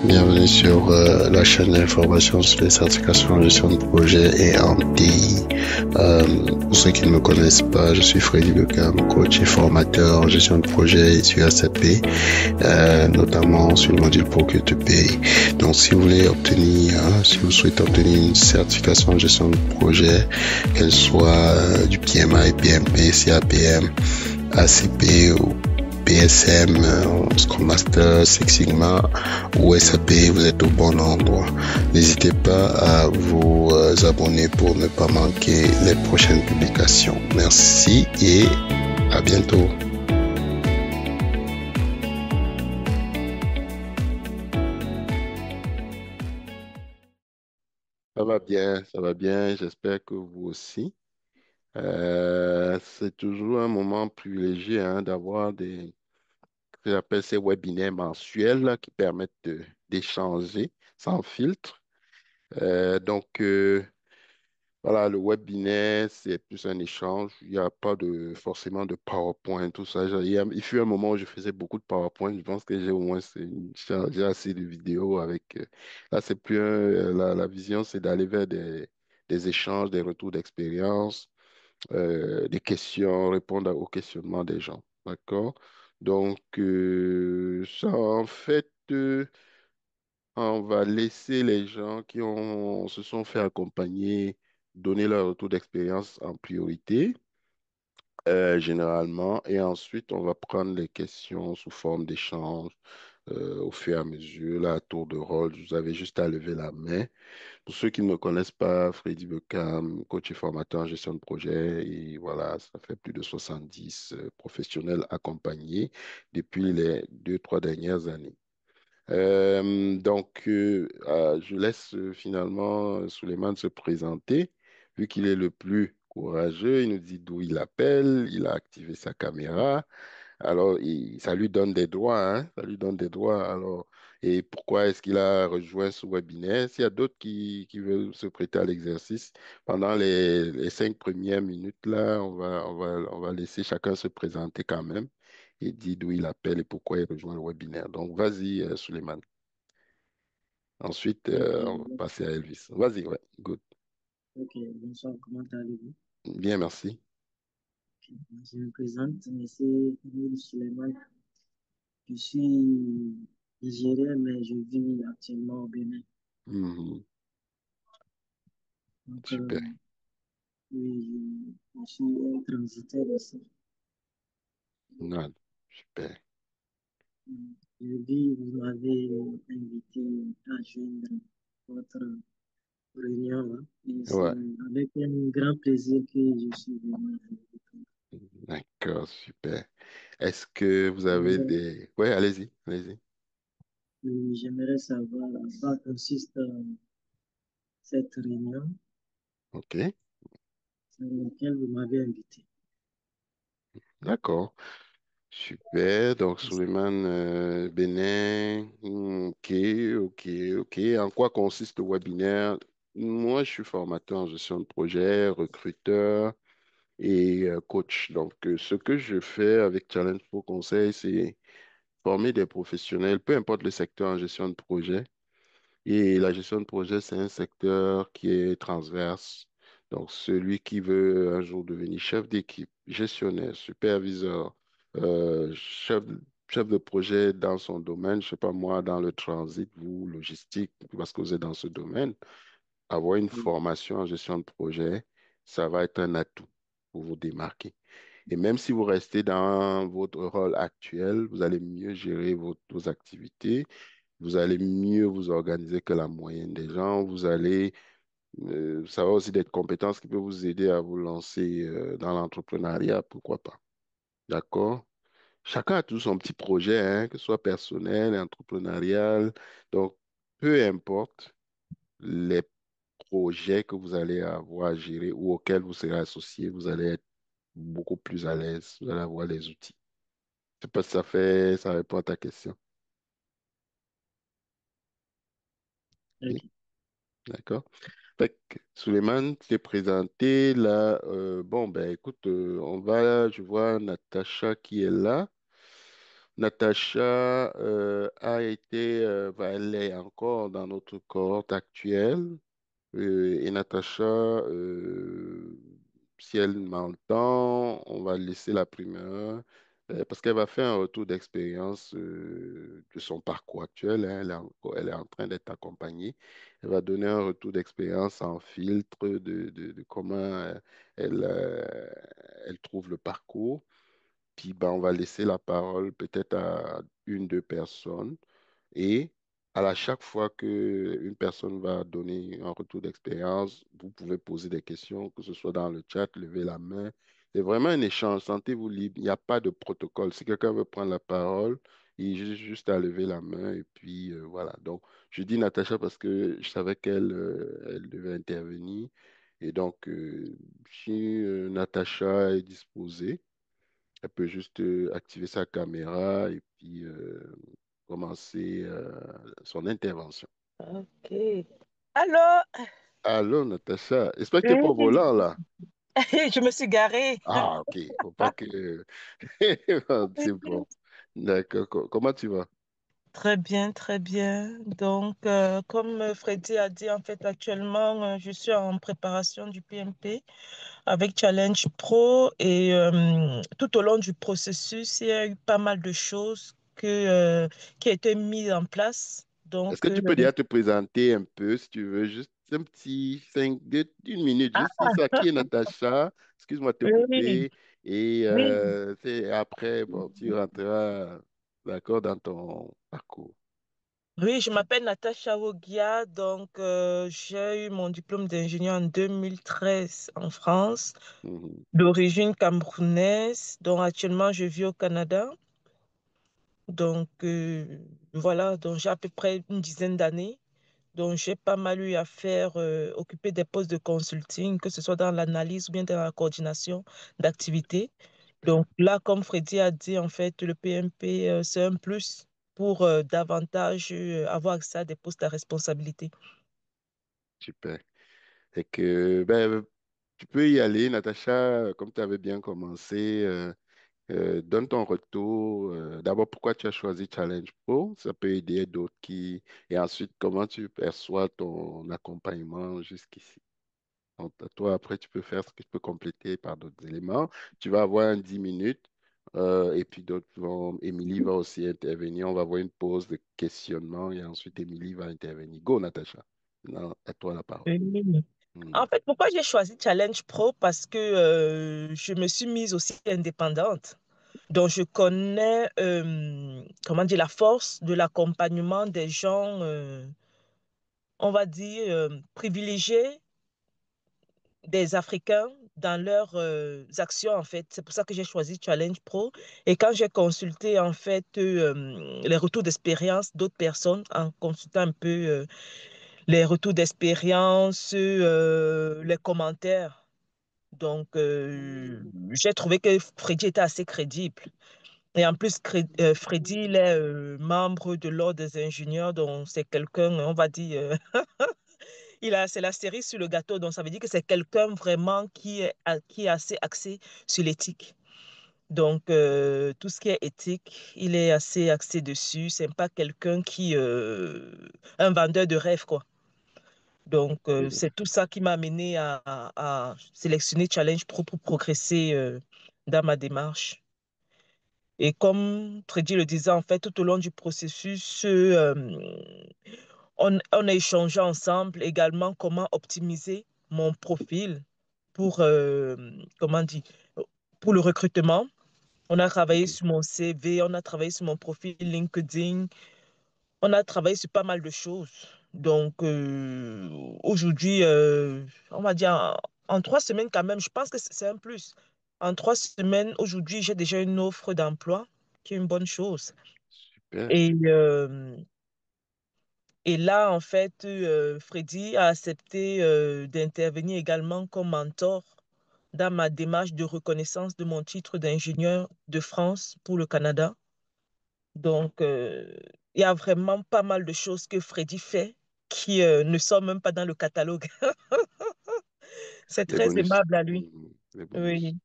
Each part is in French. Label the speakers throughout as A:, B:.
A: Bienvenue sur la chaîne d'information sur les certifications en gestion de projet et en TI. Pour ceux qui ne me connaissent pas, je suis Freddy Beckham, coach et formateur en gestion de projet et sur SAP, notamment sur le module Procure to Pay. Donc, si vous voulez obtenir, si vous souhaitez obtenir une certification en gestion de projet, qu'elle soit du PMI, PMP, CAPM, ACP ou PSM, Scrum Master, Six Sigma ou SAP, vous êtes au bon endroit. N'hésitez pas à vous abonner pour ne pas manquer les prochaines publications. Merci et à bientôt. Ça va bien, ça va bien. J'espère que vous aussi. C'est toujours un moment privilégié d'avoir ce que j'appelle ces webinaires mensuels là, qui permettent d'échanger sans filtre. Donc, voilà, le webinaire, c'est plus un échange. Il n'y a pas forcément de PowerPoint, tout ça. Il fut un moment où je faisais beaucoup de PowerPoint. Je pense que j'ai au moins j'ai assez de vidéos avec. Là, c'est plus la vision, c'est d'aller vers des échanges, des retours d'expérience, des questions, répondre aux questionnements des gens. D'accord? Donc, ça, en fait. On va laisser les gens se sont fait accompagner donner leur retour d'expérience en priorité, généralement, et ensuite on va prendre les questions sous forme d'échange au fur et à mesure. Là, à tour de rôle, vous avez juste à lever la main. Pour ceux qui ne me connaissent pas, Freddy Beckham, coach et formateur en gestion de projet, et voilà, ça fait plus de 70 professionnels accompagnés depuis les 2, 3 dernières années. Donc, je laisse finalement Souleymane se présenter, vu qu'il est le plus courageux. Il nous dit d'où il appelle, il a activé sa caméra. Alors, ça lui donne des droits, hein, ça lui donne des droits. Alors, et pourquoi est-ce qu'il a rejoint ce webinaire? S'il y a d'autres qui veulent se prêter à l'exercice, pendant les 5 premières minutes, là, on va laisser chacun se présenter quand même et dire d'où il appelle et pourquoi il rejoint le webinaire. Donc, vas-y, Souleymane. Ensuite,
B: Ok,
A: on va passer à Elvis. Vas-y, ouais, good.
B: ok, bonsoir, comment allez-vous?
A: Bien, merci.
B: Ok, je me présente, c'est Emile Suleiman. Je suis nigérien, mais je vis actuellement au Bénin.
A: Mhm.
B: Donc,
A: Super.
B: oui, je suis un transitaire ici.
A: Ouais, super.
B: Je dis, vous m'avez invité à joindre votre réunion, hein, et c'est
A: Ouais,
B: avec un grand plaisir que je suis venu.
A: d'accord, super. Est-ce que vous avez
B: J'aimerais
A: des... Ouais, allez-y, allez-y.
B: j'aimerais savoir en quoi consiste cette réunion
A: OK,
B: sur laquelle vous m'avez invité.
A: d'accord. Super. Donc, Suleiman Bénin. OK, OK, OK. En quoi consiste le webinaire? Moi, je suis formateur en gestion de projet, recruteur et coach. Donc, ce que je fais avec Challenge Pro Conseil, c'est former des professionnels, peu importe le secteur en gestion de projet. Et la gestion de projet, c'est un secteur qui est transverse. Donc, celui qui veut un jour devenir chef d'équipe, gestionnaire, superviseur, chef, chef de projet dans son domaine, je sais pas moi, dans le transit, vous, logistique, parce que vous êtes dans ce domaine, avoir une
B: Oui,
A: formation en gestion de projet, ça va être un atout pour vous démarquer. Et même si vous restez dans votre rôle actuel, vous allez mieux gérer vos activités, vous allez mieux vous organiser que la moyenne des gens, ça va aussi des compétences qui peuvent vous aider à vous lancer dans l'entrepreneuriat, pourquoi pas. D'accord? Chacun a tout son petit projet, que ce soit personnel, entrepreneurial. Donc, peu importe les projets que vous allez avoir à gérer ou auxquels vous serez associé, vous allez être beaucoup plus à l'aise, vous allez avoir les outils. Je sais pas si ça répond à ta question.
B: ok.
A: Oui, d'accord. Fait que, Souleymane, tu t'es présenté là. Bon, ben écoute, je vois Natacha qui est là. Natacha a été elle est encore dans notre cohorte actuelle. Et Natacha, si elle m'entend, on va laisser la primeur parce qu'elle va faire un retour d'expérience de son parcours actuel, hein. Elle est en train d'être accompagnée. Elle va donner un retour d'expérience en filtre de comment elle trouve le parcours. Puis ben, on va laisser la parole peut-être à une, deux personnes. Et chaque fois qu'une personne va donner un retour d'expérience, vous pouvez poser des questions, que ce soit dans le chat, lever la main. C'est vraiment un échange. Sentez-vous libre. Il n'y a pas de protocole. Si quelqu'un veut prendre la parole, il a juste à lever la main. Et puis voilà. Donc, je dis Natacha parce que je savais elle devait intervenir. Et donc, si Natacha est disposée, elle peut juste activer sa caméra et puis commencer son intervention.
C: Ok. Alors,
A: Allô, Natacha. J'espère que tu n'es pas au
C: oui,
A: volant, là.
C: je me suis garée.
A: Ah, ok. Faut pas que... C'est bon. D'accord. Comment tu vas?
C: Très bien, très bien. Donc, comme Freddy a dit, en fait, actuellement, je suis en préparation du PMP avec Challenge Pro et tout au long du processus, il y a eu pas mal de choses qui ont été mises en place.
A: Est-ce que
C: Donc,
A: tu peux déjà te présenter un peu, si tu veux, juste un petit 1 minute, juste c'est ça. Qui est Natacha? Excuse-moi de te
C: oui,
A: couper. Et
C: oui,
A: après, bon, tu rentreras, d'accord, dans ton parcours.
C: oui, je m'appelle Natacha Wogia. Donc, j'ai eu mon diplôme d'ingénieur en 2013 en France,
A: Mhm.
C: d'origine camerounaise. Donc, actuellement, je vis au Canada. Donc, voilà, donc j'ai à peu près une dizaine d'années. Donc, j'ai pas mal eu à faire, occuper des postes de consulting, que ce soit dans l'analyse ou bien dans la coordination d'activités.
A: Super,
C: Donc, là, comme Freddy a dit, en fait, le PMP, c'est un plus pour davantage avoir accès à des postes à responsabilité.
A: super. Et que ben, tu peux y aller, Natacha, comme tu avais bien commencé. Donne ton retour. D'abord, pourquoi tu as choisi Challenge Pro? Ça peut aider d'autres qui... Et ensuite, comment tu perçois ton accompagnement jusqu'ici? Donc, toi, après, tu peux faire ce que tu peux compléter par d'autres éléments. Tu vas avoir un 10 minutes. Et puis d'autres vont... Émilie va aussi intervenir. On va avoir une pause de questionnement et ensuite Émilie va intervenir. Go, Natacha. Maintenant, à toi la parole.
C: Oui.
A: Hmm.
C: En fait, pourquoi j'ai choisi Challenge Pro? Parce que je me suis mise aussi indépendante. Donc, je connais, comment dire, la force de l'accompagnement des gens, on va dire, privilégiés des Africains dans leurs actions, en fait. C'est pour ça que j'ai choisi Challenge Pro. Et quand j'ai consulté, en fait, les retours d'expérience d'autres personnes, en consultant un peu les retours d'expérience, les commentaires, donc j'ai trouvé que Freddy était assez crédible. Et en plus, Freddy, il est membre de l'Ordre des ingénieurs, donc c'est quelqu'un, on va dire, c'est la cerise sur le gâteau, donc ça veut dire que c'est quelqu'un vraiment qui est assez axé sur l'éthique. Donc, tout ce qui est éthique, il est assez axé dessus. C'est pas quelqu'un un vendeur de rêve, quoi. Donc, c'est tout ça qui m'a amené à sélectionner Challenge Pro pour progresser dans ma démarche. Et comme Freddy le disait, en fait, tout au long du processus, on a échangé ensemble également comment optimiser mon profil pour, comment dire, pour le recrutement. On a travaillé
A: Mhm.
C: sur mon CV, on a travaillé sur mon profil LinkedIn, on a travaillé sur pas mal de choses. Donc, aujourd'hui, on va dire en 3 semaines quand même, je pense que c'est un plus. En 3 semaines, aujourd'hui, j'ai déjà une offre d'emploi, qui est une bonne chose.
A: Super.
C: Et, et là, en fait, Freddy a accepté d'intervenir également comme mentor dans ma démarche de reconnaissance de mon titre d'ingénieur de France pour le Canada. Donc, il y a vraiment pas mal de choses que Freddy fait qui ne sont même pas dans le catalogue. C'est
A: Les
C: très
A: bonus.
C: aimable à lui.
A: Mhm. Les bonus.
C: Oui,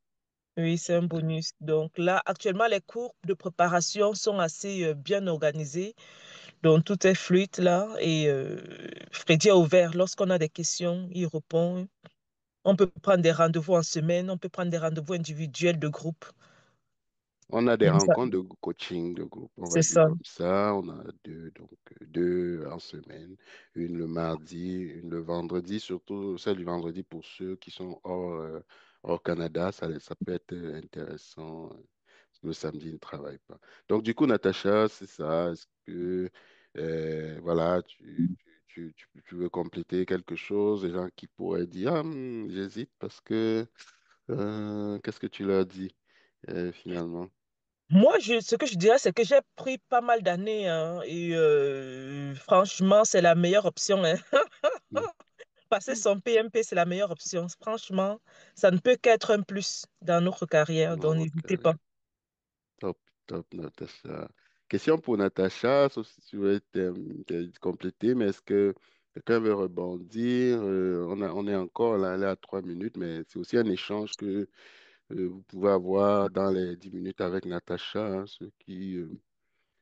C: oui, c'est un
A: Super.
C: bonus. Donc là, actuellement, les cours de préparation sont assez bien organisés. Donc, tout est fluide là. Et Freddy est ouvert. Lorsqu'on a des questions, il répond. On peut prendre des rendez-vous en semaine, on peut prendre des rendez-vous individuels de groupe.
A: On a des
C: Donc, ça,
A: rencontres de coaching de groupe, on va
C: c'est
A: dire
C: ça.
A: comme ça. On a deux, donc deux en semaine, une le mardi, une le vendredi, surtout celle du vendredi pour ceux qui sont hors Canada, ça peut être intéressant. Le samedi, ils ne travaillent pas. Donc, du coup, Natacha, c'est ça. Est-ce que, voilà, tu veux compléter quelque chose? Des gens qui pourraient dire, ah, j'hésite parce que, qu'est-ce que tu leur dis finalement?
C: Moi, ce que je dirais, c'est que j'ai pris pas mal d'années, hein, et franchement, c'est la meilleure option, hein.
A: Hmm.
C: Passer son PMP, c'est la meilleure option. Franchement, ça ne peut qu'être un plus dans notre carrière,
A: Dans
C: donc
A: votre
C: n'hésitez pas.
A: carrière. Top, top, Natacha. Question pour Natacha, sauf si tu veux compléter, mais est-ce que quelqu'un veut rebondir? On est encore là à 3 minutes, mais c'est aussi un échange que vous pouvez avoir dans les 10 minutes avec Natacha, hein,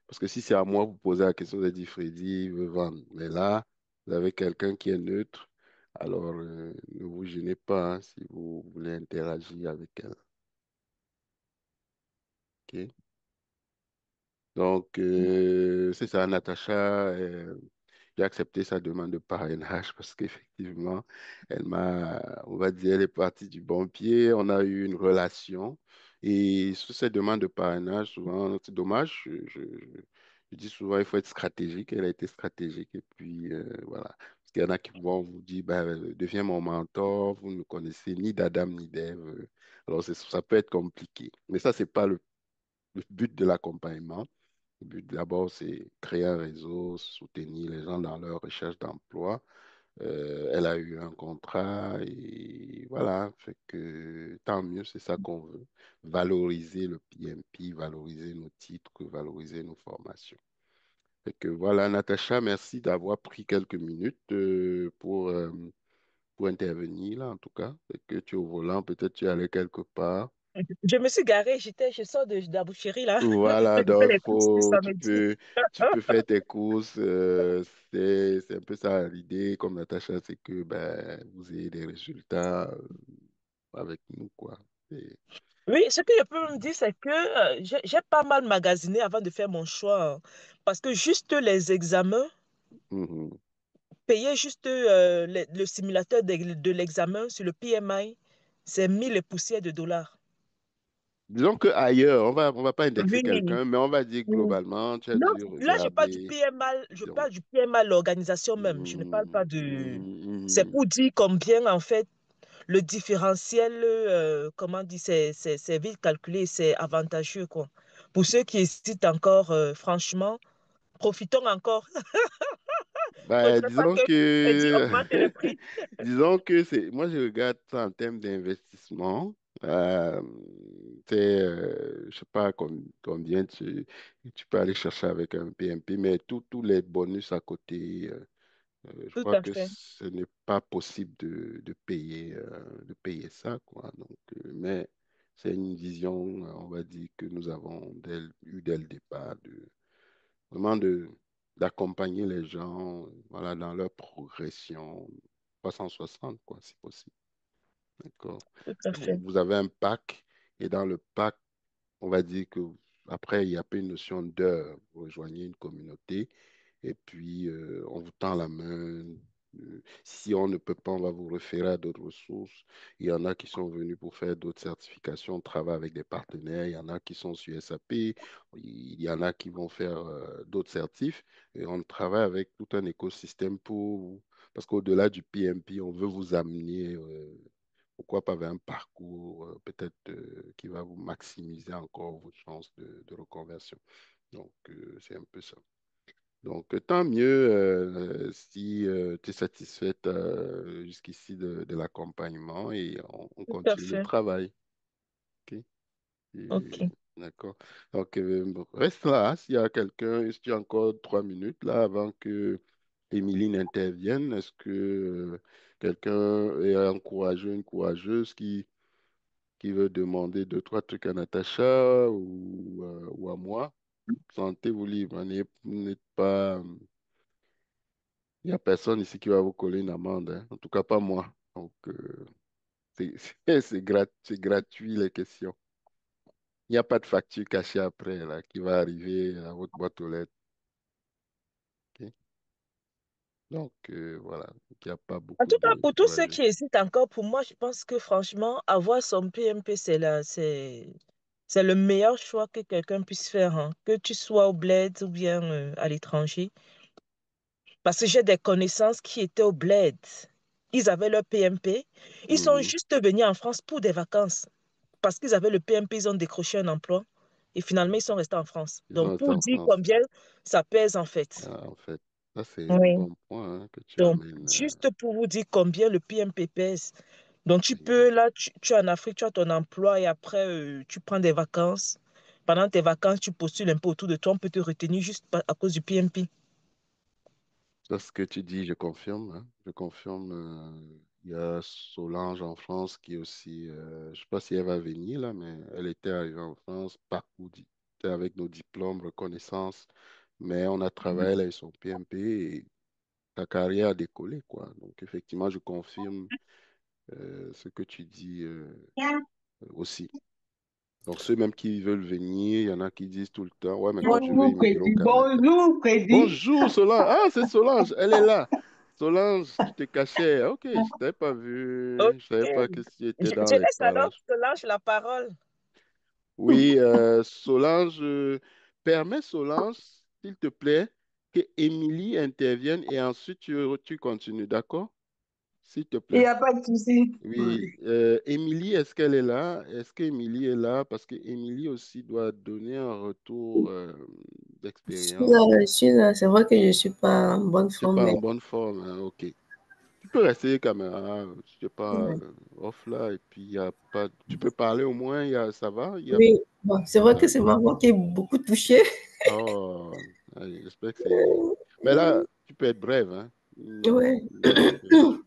A: parce que si c'est à moi, vous posez la question, vous avez dit Freddy veut vendre. Mais là, vous avez quelqu'un qui est neutre, alors ne vous gênez pas hein, si vous voulez interagir avec elle. OK? Donc, c'est ça, Natacha. J'ai accepté sa demande de parrainage parce qu'effectivement, on va dire, elle est partie du bon pied. On a eu une relation. Et sur ces demandes de parrainage, souvent, c'est dommage. Je dis souvent, il faut être stratégique. Elle a été stratégique. Et puis, voilà. Parce qu'il y en a qui vont vous dire, ben, deviens mon mentor. Vous ne connaissez ni d'Adam ni d'Ève. Alors, ça peut être compliqué. Mais ça, c'est pas le but de l'accompagnement. Le but d'abord, c'est créer un réseau, soutenir les gens dans leur recherche d'emploi. Elle a eu un contrat et voilà, fait que tant mieux, c'est ça qu'on veut. Valoriser le PMP, valoriser nos titres, valoriser nos formations. Fait que voilà, Natacha, merci d'avoir pris quelques minutes pour intervenir là, en tout cas. Fait que tu es au volant, peut-être tu es allé quelque part.
C: Je me suis garée, je sors de d'Abouchéry là.
A: Voilà,
C: Je fais
A: donc
C: les courses du samedi.
A: tu peux faire tes courses. C'est un peu ça l'idée, comme Natacha, c'est que ben, vous ayez des résultats avec nous, quoi. Et-
C: Oui, ce que je peux me dire, c'est que j'ai pas mal magasiné avant de faire mon choix, hein. Parce que juste les examens,
A: Mhm.
C: payer juste le simulateur de l'examen sur le PMI, c'est 1000 et poussières de dollars.
A: Disons qu'ailleurs, on va pas indexer
C: Oui.
A: quelqu'un, mais on va dire
C: Mm.
A: globalement, tu as
C: Non,
A: dû
C: là, je parle du
A: regarder,
C: PMI, je
A: disons,
C: parle du PMI, l'organisation même. Je ne parle pas
A: mhm,
C: de... C'est
A: mhm.
C: pour dire combien, en fait, le différentiel, comment dire, c'est vite calculé, c'est avantageux, quoi. Pour ceux qui hésitent encore, franchement, profitons encore. Il ne
A: Ben,
C: faudrait pas
A: disons
C: que Freddy
A: que,
C: augmente le prix.
A: disons que moi je regarde ça en termes d'investissement. Je sais pas combien tu peux aller chercher avec un PMP, mais tous les bonus à côté, je
C: Tout
A: crois
C: à
A: que
C: fait,
A: ce n'est pas possible de payer ça, quoi. Donc, mais c'est une vision, on va dire, que nous avons eu dès le départ vraiment d'accompagner les gens voilà, dans leur progression 360, quoi, si possible. D'accord.
C: tout à
A: Donc,
C: fait.
A: vous avez un pack et dans le pack, on va dire que après, il n'y a pas une notion d'heure. Vous rejoignez une communauté et puis on vous tend la main. Si on ne peut pas, on va vous référer à d'autres ressources. Il y en a qui sont venus pour faire d'autres certifications, on travaille avec des partenaires. Il y en a qui sont sur SAP. Il y en a qui vont faire d'autres certifs. Et on travaille avec tout un écosystème parce qu'au-delà du PMP, on veut vous amener pourquoi pas vers un parcours peut-être qui va vous maximiser encore vos chances de reconversion. Donc, c'est un peu ça. Donc, tant mieux si tu es satisfaite jusqu'ici de l'accompagnement et on
C: Tout à
A: continue le
C: fait.
A: travail. OK? Et-
C: OK.
A: D'accord. Donc, bon, reste là. S'il y a quelqu'un, si tu as encore 3 minutes là avant que Émilie n'intervienne, est-ce que quelqu'un est un courageux, une courageuse qui veut demander deux, trois trucs à Natacha ou à moi? Sentez-vous libre. N'êtes pas. Il n'y a personne ici qui va vous coller une amende, hein. En tout cas, pas moi. Donc, c'est c'est gratuit les questions. Il n'y a pas de facture cachée après là, qui va arriver à votre boîte aux lettres. Ok. Donc, voilà. Donc, il n'y a pas
C: En
A: beaucoup
C: tout cas,
A: de
C: pour tous ceux
A: trajets.
C: qui hésitent encore, pour moi, je pense que franchement, avoir son PMP, c'est le meilleur choix que quelqu'un puisse faire, hein. Que tu sois au bled ou bien à l'étranger. Parce que j'ai des connaissances qui étaient au bled. Ils avaient leur PMP. Ils sont
A: Mhm.
C: juste venus en France pour des vacances. Parce qu'ils avaient le PMP, ils ont décroché un emploi. Et finalement, ils sont restés en France.
A: Ils ont
C: Donc,
A: été
C: pour
A: en
C: dire
A: France.
C: combien ça pèse en fait.
A: Ah, en fait, ça, c'est un
C: Oui.
A: bon point hein, que tu
C: Donc,
A: amènes.
C: juste pour vous dire combien le PMP pèse. Donc, tu
A: Exact.
C: peux, là, tu es en Afrique, tu as ton emploi et après, tu prends des vacances. Pendant tes vacances, tu postules un peu autour de toi, on peut te retenir juste à cause du PMP.
A: Ça, ce que tu dis, je confirme, hein. Je confirme. Il y a Solange en France qui est aussi, je ne sais pas si elle va venir là, mais elle était arrivée en France, parcours, était avec nos diplômes, reconnaissance, mais on a travaillé, elle a eu son PMP et ta carrière a décollé, quoi. Donc, effectivement, je confirme ce que tu dis aussi. Donc, ceux même qui veulent venir, il y en a qui disent tout le temps, ouais, mais toi, tu veux
D: Bonjour,
A: immigrer au
D: Freddy.
A: Canada.
D: Bonjour, Freddy.
A: Bonjour Solange. Ah, c'est Solange. Elle est là. Solange, tu te cachais. Ok, je t'avais pas
C: Ok.
A: vu. Je savais pas que tu étais dans
C: Je
A: les
C: laisse alors
A: parages.
C: Solange la parole.
A: Oui, Solange, permets Solange, s'il te plaît, que Émilie intervienne et ensuite tu continues, d'accord? S'il te
D: Il n'y
A: plaît.
D: a pas de souci.
A: Oui, Émilie, est-ce qu'elle est là? Est-ce qu'Émilie est là? Parce que Émilie aussi doit donner un retour d'expérience.
E: Je suis là. C'est vrai que je ne suis pas en bonne
A: Tu n'es
E: forme,
A: pas en
E: mais
A: bonne forme, hein, ok. Tu peux rester caméra, je sais pas,
E: ouais.
A: off là, et puis il y a pas, tu peux parler au moins, ça va, il y a,
E: Oui, bon, c'est vrai que
A: ouais.
E: c'est ma voix qui est beaucoup touchée.
A: Oh, allez, j'espère que c'est, mais là, tu peux être brève, hein.
E: Ouais.
A: Tu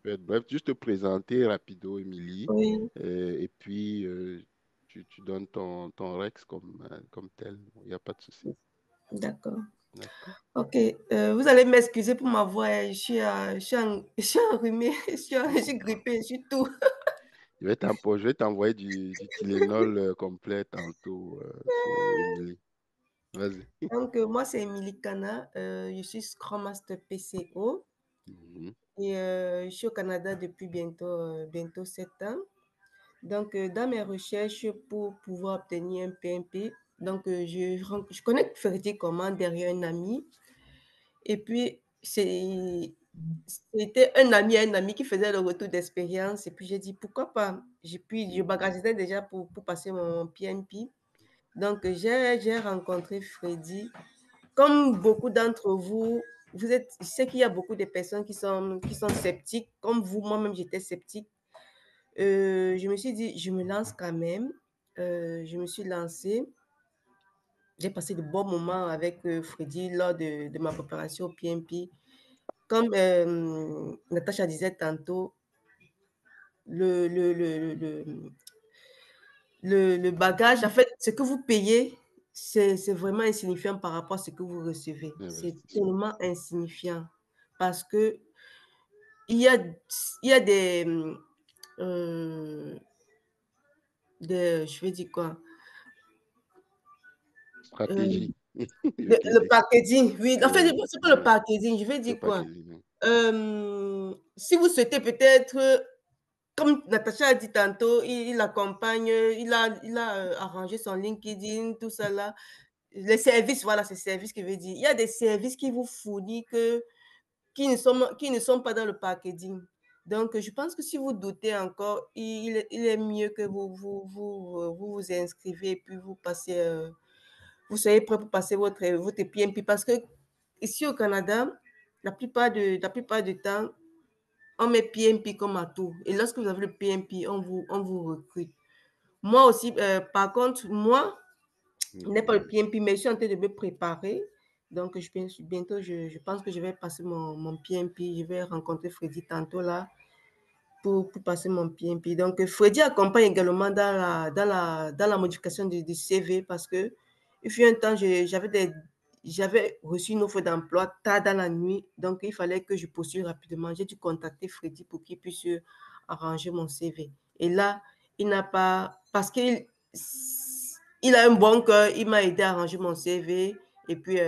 A: peux être brève, juste te présenter rapido, Émilie,
E: Oui,
A: et puis tu donnes ton Rex comme tel, il n'y a pas de souci.
E: d'accord.
A: D'accord.
E: Ok, vous allez m'excuser pour ma voix. Je suis enrhumée, je suis grippée, je suis tout.
A: Je vais t'envoyer du Tylenol complet tantôt, sur Émilie. Vas-y.
E: Donc, moi, c'est Émilie Cana. Je suis Scrum Master PCO
A: Mhm.
E: et je suis au Canada depuis bientôt 7 ans. Donc, dans mes recherches pour pouvoir obtenir un PMP, donc, je connais Ferdi comment derrière un ami. Et puis, c'était un ami qui faisait le retour d'expérience. Et puis, j'ai dit, pourquoi pas? Je bagageais déjà pour passer mon PMP. Donc, j'ai rencontré Freddy. Comme beaucoup d'entre vous, je sais qu'il y a beaucoup de personnes qui sont sceptiques. Comme vous, moi-même, j'étais sceptique. Je me suis dit, je me lance quand même. Je me suis lancée. J'ai passé de bons moments avec Freddy lors de ma préparation au PMP. Comme Natacha disait tantôt, le, le, le, le, le bagage, en fait, ce que vous payez, c'est vraiment insignifiant par rapport à ce que vous recevez. C'est
A: Investissement.
E: tellement insignifiant parce que il y a euh, je vais dire quoi, euh,
A: Stratégie. Je vais te
E: le
A: dire.
E: packaging, oui. En fait,
A: Oui,
E: c'est pas le
A: oui,
E: packaging, je vais
A: le
E: dire quoi.
A: packaging.
E: Si vous souhaitez peut-être comme Natacha a dit tantôt, il accompagne, il a arrangé son LinkedIn, tout ça là. Les services, voilà, c'est services que je veux dire. Il y a des services qui vous fournissent qui ne sont pas dans le packaging. Donc, je pense que si vous doutez encore, il est mieux que vous inscrivez et puis vous passez, vous soyez prêt pour passer votre PMP parce que ici au Canada, la plupart du temps, on met PMP comme atout. Et lorsque vous avez le PMP, on vous recrute. Moi aussi, par contre, moi, je n'ai pas le
A: Mhm.
E: PMP, mais je suis en train de me préparer. Donc, bientôt, je pense que je vais passer mon PMP. Je vais rencontrer Freddy tantôt là pour passer mon PMP. Donc, Freddy accompagne également dans la modification du CV parce que il fut un temps, j'avais reçu une offre d'emploi tard dans la nuit, donc il fallait que je postule rapidement. J'ai dû contacter Freddy pour qu'il puisse arranger mon CV. Et là, il n'a pas, parce qu'il a un bon cœur, il m'a aidé à arranger mon CV et puis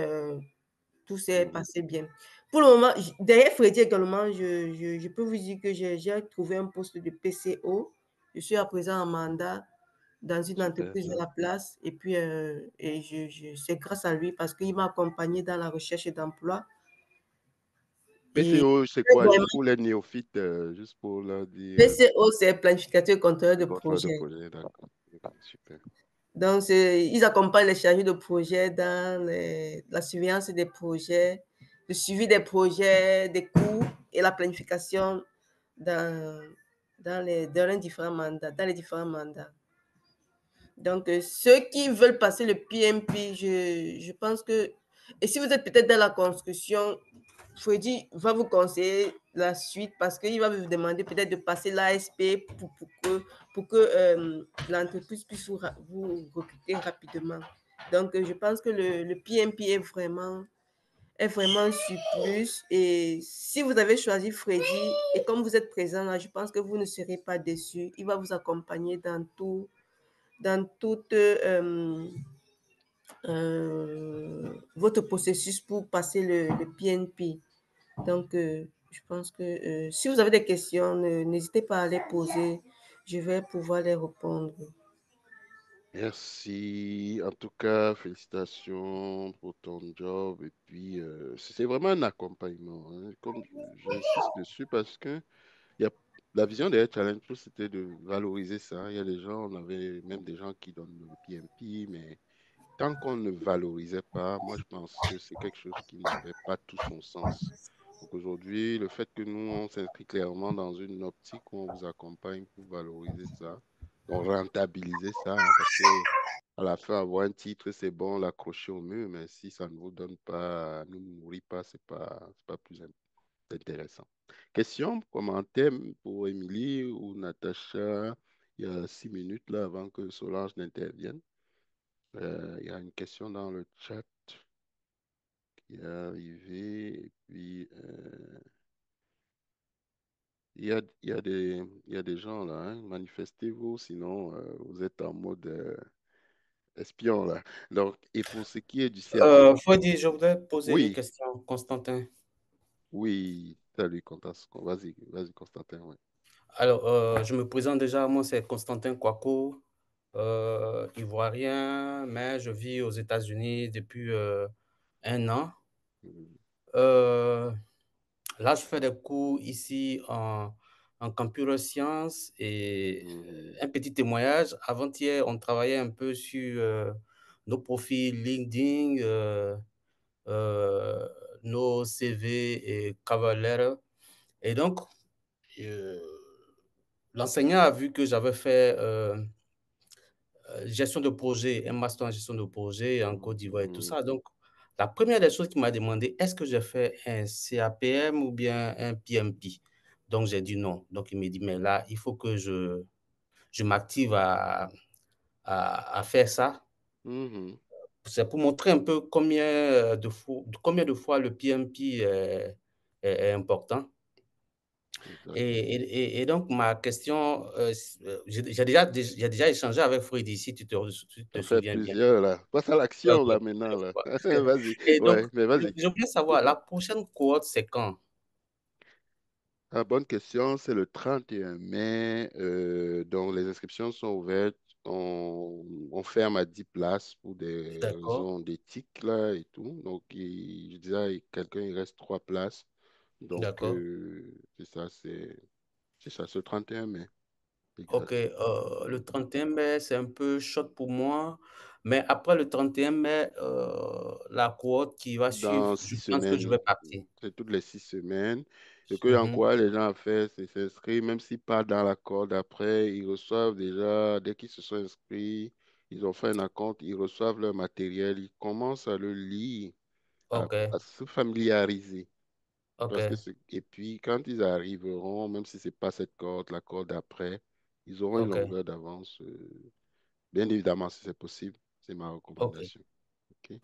E: tout s'est passé bien. Pour le moment, derrière Freddy également, je peux vous dire que j'ai trouvé un poste de PCO. Je suis à présent en mandat dans une
A: Super.
E: entreprise de la place. Et puis, c'est grâce à lui parce qu'il m'a accompagné dans la recherche d'emploi. Et
A: PCO, c'est quoi?
E: vraiment,
A: Juste pour les néophytes, juste pour leur dire.
E: PCO, c'est planificateur et contrôleur de
A: Contrôle de
E: projet.
A: projet, d'accord. Ok, super.
E: Donc, ils accompagnent les chargés de projet dans la surveillance des projets, le suivi des projets, des coûts et la planification dans les différents mandats, dans les différents mandats. Donc, ceux qui veulent passer le PMP, je pense que, et si vous êtes peut-être dans la construction, Freddy va vous conseiller la suite parce qu'il va vous demander peut-être de passer l'ASP pour que l'entreprise puisse vous recruter rapidement. Donc, je pense que le PMP est vraiment sur plus. Et si vous avez choisi Freddy et comme vous êtes présent là, je pense que vous ne serez pas déçus. Il va vous accompagner dans toute votre processus pour passer le PNP. Donc, je pense que si vous avez des questions, n'hésitez pas à les poser. Je vais pouvoir les répondre.
A: Merci. En tout cas, félicitations pour ton job. Et puis, c'est vraiment un accompagnement, hein. Comme j'insiste dessus parce que il y a, la vision des Challenge Plus, c'était de valoriser ça. Il y a des gens, on avait même des gens qui donnent le PMP, mais tant qu'on ne valorisait pas, moi, je pense que c'est quelque chose qui n'avait pas tout son sens. Donc aujourd'hui, le fait que nous, on s'inscrit clairement dans une optique où on vous accompagne pour valoriser ça, donc rentabiliser ça, hein, parce que à la fin, avoir un titre, c'est bon, l'accrocher au mur, mais si ça ne vous donne pas, ne vous nourrit pas, c'est pas plus intéressant. Question, commentaire pour Émilie ou Natacha, il y a 6 minutes là avant que Solange n'intervienne. Il y a une question dans le chat qui est arrivée. Et puis, il y a des gens là, hein. Manifestez-vous, sinon vous êtes en mode espion là. Donc, et pour ce qui est du CAP,
D: Freddy, je voudrais poser une
A: oui,
D: question, Constantin.
A: oui, salut, Vas-y, vas-y, Constantin, ouais.
D: Alors, je me présente déjà, moi c'est Constantin Kouakou, ivoirien, mais je vis aux États-Unis depuis 1 an.
A: Mhm.
D: Euh, Là, je fais des cours ici en computer science et
A: Mhm.
D: un petit témoignage. Avant-hier, on travaillait un peu sur nos profils LinkedIn, euh, nos CV et cover letter. Et donc, euh, l'enseignant a vu que j'avais fait gestion de projet, un master en gestion de projet en Côte d'Ivoire et tout
A: Mhm.
D: ça. Donc, la première des choses qu'il m'a demandé, est-ce que j'ai fait un CAPM ou bien un PMP? Donc, j'ai dit non. Donc, il m'a dit, mais là, il faut que je m'active à faire ça.
A: Mhm.
D: C'est pour montrer un peu combien de fois le PMP est important.
A: Exact.
D: Et donc, ma question, j'ai déjà échangé avec Freddy, si tu te
A: Ça fait
D: souviens bien.
A: plusieurs là. Passe à
D: Ok.
A: l'action là maintenant là. Vas-y,
D: Et donc,
A: ouais, mais vas-y.
D: je voulais savoir, la prochaine cohorte, c'est quand?
A: Ah, bonne question, c'est le 31 mai. Donc, les inscriptions sont ouvertes. On ferme à 10 places pour des
D: D'accord,
A: raisons d'éthique là et tout. Donc, je disais, quelqu'un, il reste 3 places. Donc,
D: d'accord.
A: c'est ça, ce 31 mai.
D: Ok,
A: Exact.
D: le 31 mai, c'est un peu short pour moi, mais après le 31 mai, la cohorte qui va suivre,
A: Dans
D: je
A: six
D: pense que je
A: semaines,
D: vais partir.
A: c'est toutes les 6 semaines. Ce que
D: Mhm.
A: j'encourage les gens à faire, c'est s'inscrire, même s'ils partent dans la corde après, ils reçoivent déjà, dès qu'ils se sont inscrits, ils ont fait un acompte, ils reçoivent leur matériel, ils commencent à le lire,
D: Ok,
A: à se familiariser.
D: ok,
A: Et puis, quand ils arriveront, même si c'est pas cette corde, la corde d'après, ils auront une
D: ok,
A: longueur d'avance. Bien évidemment, si c'est possible, c'est ma
D: ok,
A: recommandation.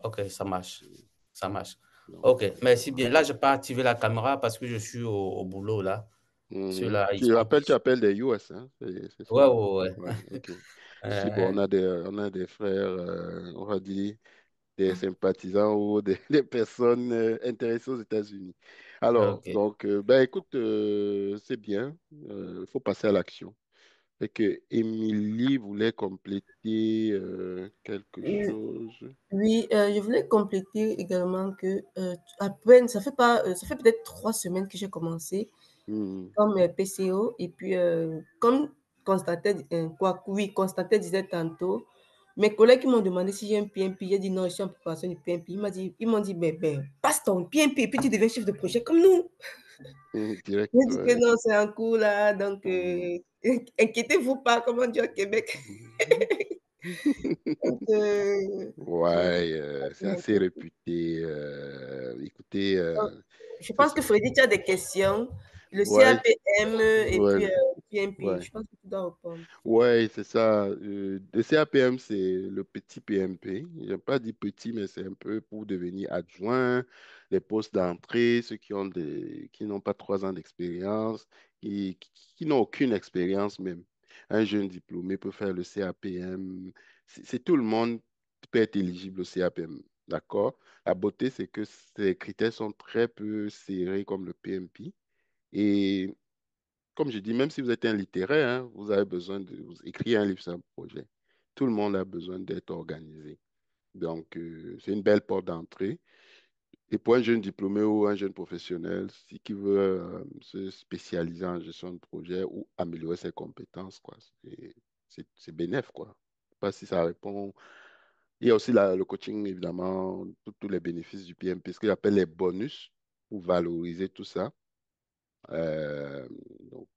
D: Ok, ça marche. Ça marche.
A: Donc,
D: Ok, merci bien. Là, je n'ai pas activé la caméra parce que je suis au boulot là. Ceux-là, ils
A: Tu
D: sont...
A: rappelles, tu appelles des US, hein? C'est ça?
D: Ouais, ouais,
A: Ouais, ok. Ici,
D: ouais.
A: on a des frères, on va dire, des sympathisants ou des personnes intéressées aux États-Unis. Alors,
D: Ok.
A: donc, ben écoute, c'est bien. Il faut passer à l'action. Fait que Émilie voulait compléter quelque
E: Euh,
A: chose.
E: Oui, je voulais compléter également que à peine, ça fait peut-être 3 semaines que j'ai commencé
A: Mhm.
E: comme PCO et puis comme Constantin disait tantôt, mes collègues qui m'ont demandé si j'ai un PMP, j'ai dit non, je suis en préparation du PMP. Ils m'ont dit, ben, passe ton PMP et puis tu deviens chef de projet comme nous.
A: Direct,
E: J'ai dit que
A: ouais.
E: non, c'est un coup là, donc
A: Mhm.
E: inquiétez-vous pas, comme on dit au Québec. Donc,
A: Ouais, c'est assez réputé. Écoutez,
E: je
A: c'est
E: pense
A: ça.
E: que Freddy, tu as des questions. Le
A: Ouais,
E: CAPM et
A: ouais,
E: puis PMP,
A: ouais.
E: je pense que tu dois répondre.
A: Ouais, c'est ça. Le CAPM, c'est le petit PMP. Je n'ai pas dit petit, mais c'est un peu pour devenir adjoint, les postes d'entrée, ceux qui n'ont pas 3 ans d'expérience, qui n'ont aucune expérience même. Un jeune diplômé peut faire le CAPM. C'est tout le monde qui peut être éligible au CAPM. D'accord? La beauté, c'est que ces critères sont très peu serrés comme le PMP. Et comme je dis, même si vous êtes un littéraire, hein, vous avez besoin de vous écrire un livre, c'est un projet. Tout le monde a besoin d'être organisé. Donc, c'est une belle porte d'entrée. Et pour un jeune diplômé ou un jeune professionnel, si qui veut se spécialiser en gestion de projet ou améliorer ses compétences, quoi, c'est bénéf, quoi. Je sais pas si ça répond. Il y a aussi le coaching, évidemment, tous les bénéfices du PMP, ce qu'il appelle les bonus pour valoriser tout ça. Donc,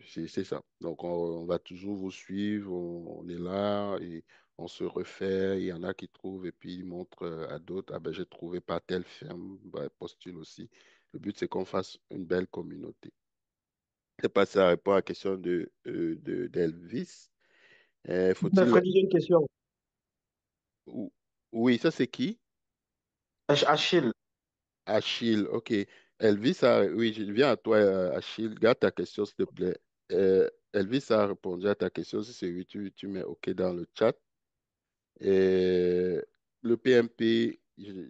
A: c'est ça. Donc, on va toujours vous suivre, on est là et on se refait. Il y en a qui trouvent et puis ils montrent à d'autres, ah ben, j'ai trouvé par telle firme, ben, postule aussi. Le but, c'est qu'on fasse une belle communauté. C'est pas ça répond à la question d'Elvis. Faut-il...
F: Freddy, j'ai une question.
A: Oui, ça c'est qui?
F: Achille,
A: Achille, ok. Elvis oui, je viens à toi, Achille. Garde ta question, s'il te plaît. Elvis a répondu à ta question. Si c'est oui, tu mets OK dans le chat. Et le PMP,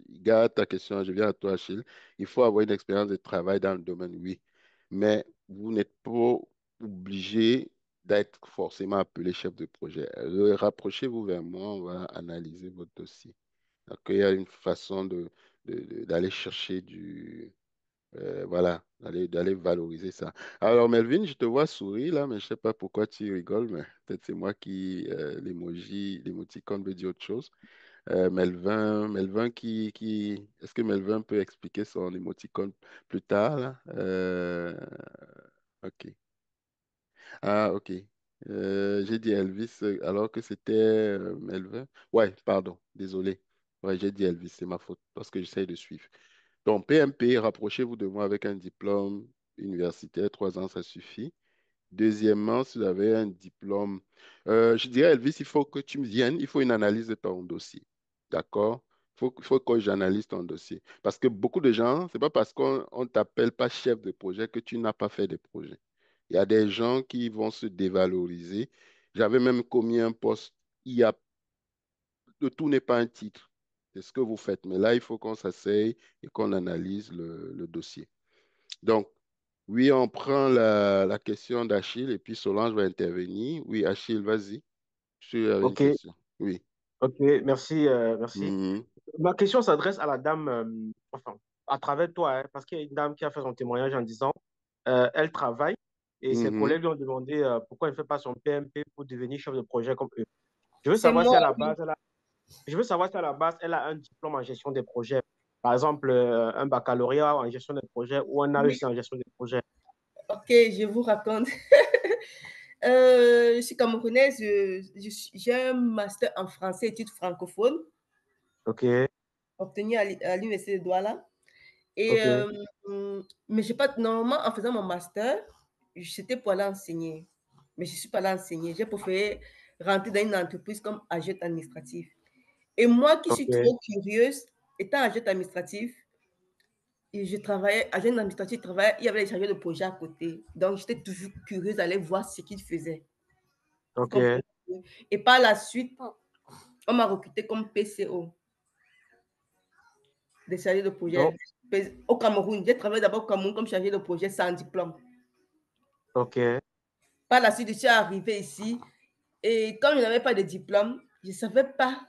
A: garde ta question. Je viens à toi, Achille. Il faut avoir une expérience de travail dans le domaine, oui. Mais vous n'êtes pas obligé d'être forcément appelé chef de projet. Rapprochez-vous vers moi, on va analyser votre dossier. Donc, il y a une façon d'aller chercher voilà, d'aller valoriser ça. Alors, Melvin, je te vois sourire là, mais je sais pas pourquoi tu rigoles, mais peut-être c'est moi qui, l'émoticône veut dire autre chose. Melvin est-ce que Melvin peut expliquer son émoticône plus tard là? Ok. Ah, ok. J'ai dit Elvis alors que c'était Melvin. Ouais, pardon, désolé. Ouais, j'ai dit Elvis, c'est ma faute parce que j'essaie de suivre. Donc, PMP, rapprochez-vous de moi avec un diplôme universitaire, 3 ans, ça suffit. Deuxièmement, si vous avez un diplôme, je dirais, Elvis, il faut que tu me viennes, il faut une analyse de ton dossier. D'accord? Il faut que j'analyse ton dossier. Parce que beaucoup de gens, c'est pas parce qu'on ne t'appelle pas chef de projet que tu n'as pas fait de projet. Il y a des gens qui vont se dévaloriser. J'avais même commis un poste. Le tout n'est pas un titre. C'est ce que vous faites. Mais là, il faut qu'on s'asseye et qu'on analyse le dossier. Donc, oui, on prend la question d'Achille et puis Solange va intervenir. Oui, Achille, vas-y. Tu avais une
F: ok,
A: question. Oui.
F: ok, merci, merci.
A: Mhm,
F: Ma question s'adresse à la dame, enfin, à travers toi, hein, parce qu'il y a une dame qui a fait son témoignage en disant, elle travaille et ses
A: mhm.
F: collègues lui ont demandé pourquoi elle ne fait pas son PMP pour devenir chef de projet comme eux. Je veux
E: C'est
F: savoir si
E: moi,
F: à la
E: oui.
F: base, je veux savoir si à la base, elle a un diplôme en gestion des projets. Par exemple, un baccalauréat en gestion des projets ou un
E: Oui,
F: AEC en gestion des projets.
E: ok, je vous raconte. Je suis camerounaise, j'ai un master en français études francophones
F: Ok,
E: obtenu à l'université de Douala. Et,
F: ok.
E: mais j'ai pas, normalement, en faisant mon master, c'était pour aller enseigner. Mais je ne suis pas allée enseigner. J'ai préféré rentrer dans une entreprise comme agent administratif. Et moi qui suis
F: Ok.
E: trop curieuse, étant agente administrative, et je travaillais, agent administratif, je travaillais, il y avait les chargés de projet à côté. Donc, j'étais toujours curieuse d'aller voir ce qu'ils faisaient. Vous
F: Ok.
E: comprenez? Et par la suite, on m'a recruté comme PCO, des chargés de projet.
F: Donc,
E: Au Cameroun, j'ai travaillé d'abord au Cameroun comme chargé de projet sans diplôme.
F: ok.
E: Par la suite, je suis arrivée ici et comme je n'avais pas de diplôme, je ne savais pas.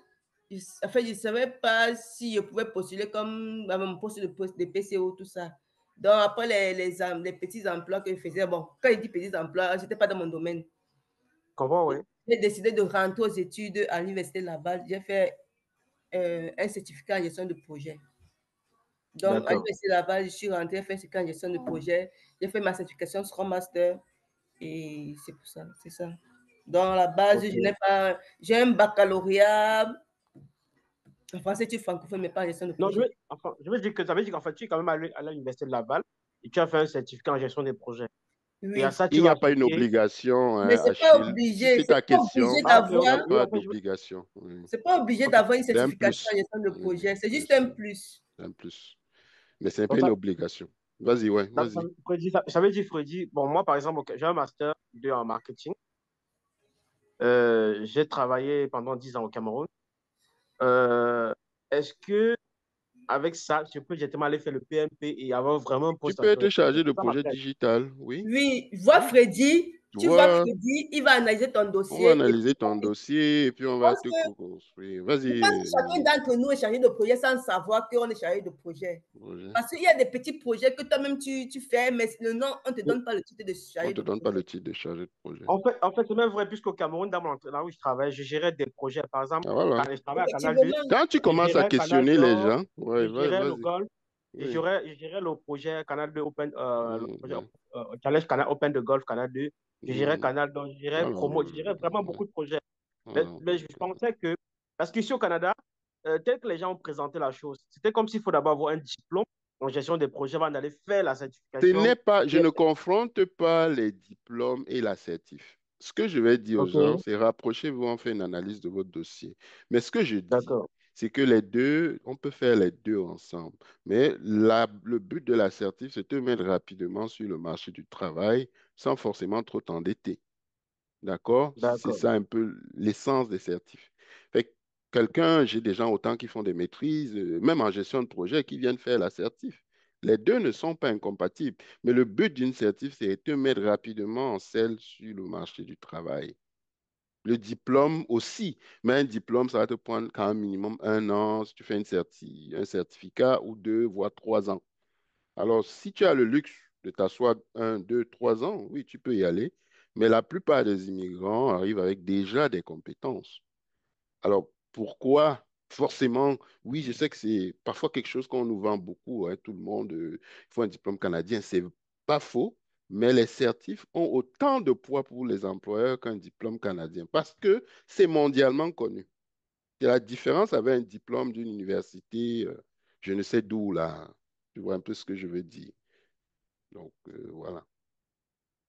E: En fait, je ne savais pas si je pouvais postuler comme à mon poste de PCO, tout ça. Donc, après les petits emplois que je faisais, bon, quand je dis petits emplois, je n'étais pas dans mon domaine.
F: Comment, oui?
E: J'ai décidé de rentrer aux études à l'Université Laval. J'ai fait un certificat en gestion de projet. Donc, à
F: D'accord.
E: l'Université Laval, je suis rentrée, j'ai fait un certificat en gestion de projet. J'ai fait ma certification Scrum Master. Et c'est pour ça, c'est ça. Dans la base,
F: Ok.
E: je n'ai pas, j'ai un baccalauréat en français, tu es francophone, mais pas en gestion de
F: Non,
E: projet.
F: je veux dire que ça veut dire qu'en fait, tu es quand même allé à l'Université de Laval et tu as fait un certificat en gestion des projets. Et à
E: Oui,
F: ça, tu
A: Il n'y
F: vas
A: a pas une
F: appliquer.
A: obligation,
E: mais
A: hein,
E: c'est pas
A: Achille. Si
E: obligé,
A: c'est ta
E: c'est pas obligé
A: question,
F: Ah, ok,
A: il n'y
F: ok.
A: a
E: d'avoir,
F: Oui,
A: pas
F: en fait,
A: d'obligation. Oui.
E: c'est pas obligé
F: ok.
E: d'avoir une
A: C'est un
E: certification en
A: plus.
E: gestion de
A: Oui,
E: projet, c'est juste
A: plus,
E: un
A: oui.
E: plus.
A: C'est un plus. Mais ce n'est pas
F: Donc,
A: une obligation. Vas-y, ouais, vas-y.
F: ça veut dire, Freddy, bon, moi, par exemple, ok, j'ai un master 2 en marketing. J'ai travaillé pendant 10 ans au Cameroun. Euh, Est-ce que avec ça, je peux directement aller faire le PMP et avoir vraiment un
A: Tu
F: poste en
A: peux
F: gestion
A: être
F: des projets?
A: chargé de
F: C'est ça ma
A: projet
F: tête.
A: digital, oui.
E: Oui, vois
A: Oui.
E: Freddy,
A: Tu
E: tu vois
A: vois,
E: Freddy, il va analyser ton
A: on va
E: dossier et puis
A: analyser ton dossier et puis on va te co-construire.
E: je pense que
A: Vas-y,
E: chacun
A: Émilie.
E: d'entre nous est chargé de projet sans savoir qu'on est chargé de projet.
A: Projet.
E: Parce qu'il y a des petits projets que toi-même tu fais, mais le nom, on ne te donne pas le titre de
A: On ne
E: chargé
A: te
E: de
A: donne pas le
E: projet.
A: titre de chargé de projet.
F: En fait, c'est même vrai, puisqu'au Cameroun, là où je travaille, je gérais des projets. Par exemple,
A: Ah, voilà.
F: quand je travaillais à Canal 2,
E: Effectivement,
A: Quand tu
F: je
A: commences à
F: gérais Canal
A: questionner les
F: Nord,
A: gens,
F: je
A: ouais,
F: gérais le
A: vas-y.
F: Golf,
A: Oui.
F: je gérais le projet Canal 2 Open, le projet
A: Ouais.
F: Challenge Canal Open de Golf Canal 2, je gérais
A: Mm.
F: Canal Nord, je gérais
A: Voilà,
F: Promo, je gérais vraiment
A: ouais.
F: beaucoup de projets.
A: Voilà.
F: Mais je pensais que, parce qu'ici au Canada, tel que les gens ont présenté la chose, c'était comme s'il faut d'abord avoir un diplôme en gestion des projets avant d'aller faire la
A: Ce n'est
F: certification.
A: pas, je ne confronte pas les diplômes et l'assertif. Ce que je vais dire aux gens,
F: Ok,
A: c'est rapprochez-vous, on fait une analyse de votre dossier. Mais ce que je dis,
F: d'accord,
A: c'est que les deux, on peut faire les deux ensemble. Mais le but de l'assertif, c'est de te mettre rapidement sur le marché du travail sans forcément trop t'endetter. D'accord? C'est
F: d'accord,
A: ça un peu l'essence des certifs. Fait que quelqu'un, j'ai des gens autant qui font des maîtrises, même en gestion de projet, qui viennent faire l'assertif. Les deux ne sont pas incompatibles, mais le but d'une certif, c'est de te mettre rapidement en selle sur le marché du travail. Le diplôme aussi, mais un diplôme, ça va te prendre quand même minimum 1 an si tu fais un certificat ou 2 voire 3 ans. Alors, si tu as le luxe de t'asseoir 1, 2, 3 ans, oui, tu peux y aller. Mais la plupart des immigrants arrivent avec déjà des compétences. Alors, pourquoi forcément, oui, je sais que c'est parfois quelque chose qu'on nous vend beaucoup, hein, tout le monde, il faut un diplôme canadien. C'est pas faux, mais les certifs ont autant de poids pour les employeurs qu'un diplôme canadien parce que c'est mondialement connu. C'est la différence avec un diplôme d'une université, je ne sais d'où, là. Tu vois un peu ce que je veux dire. Donc, voilà.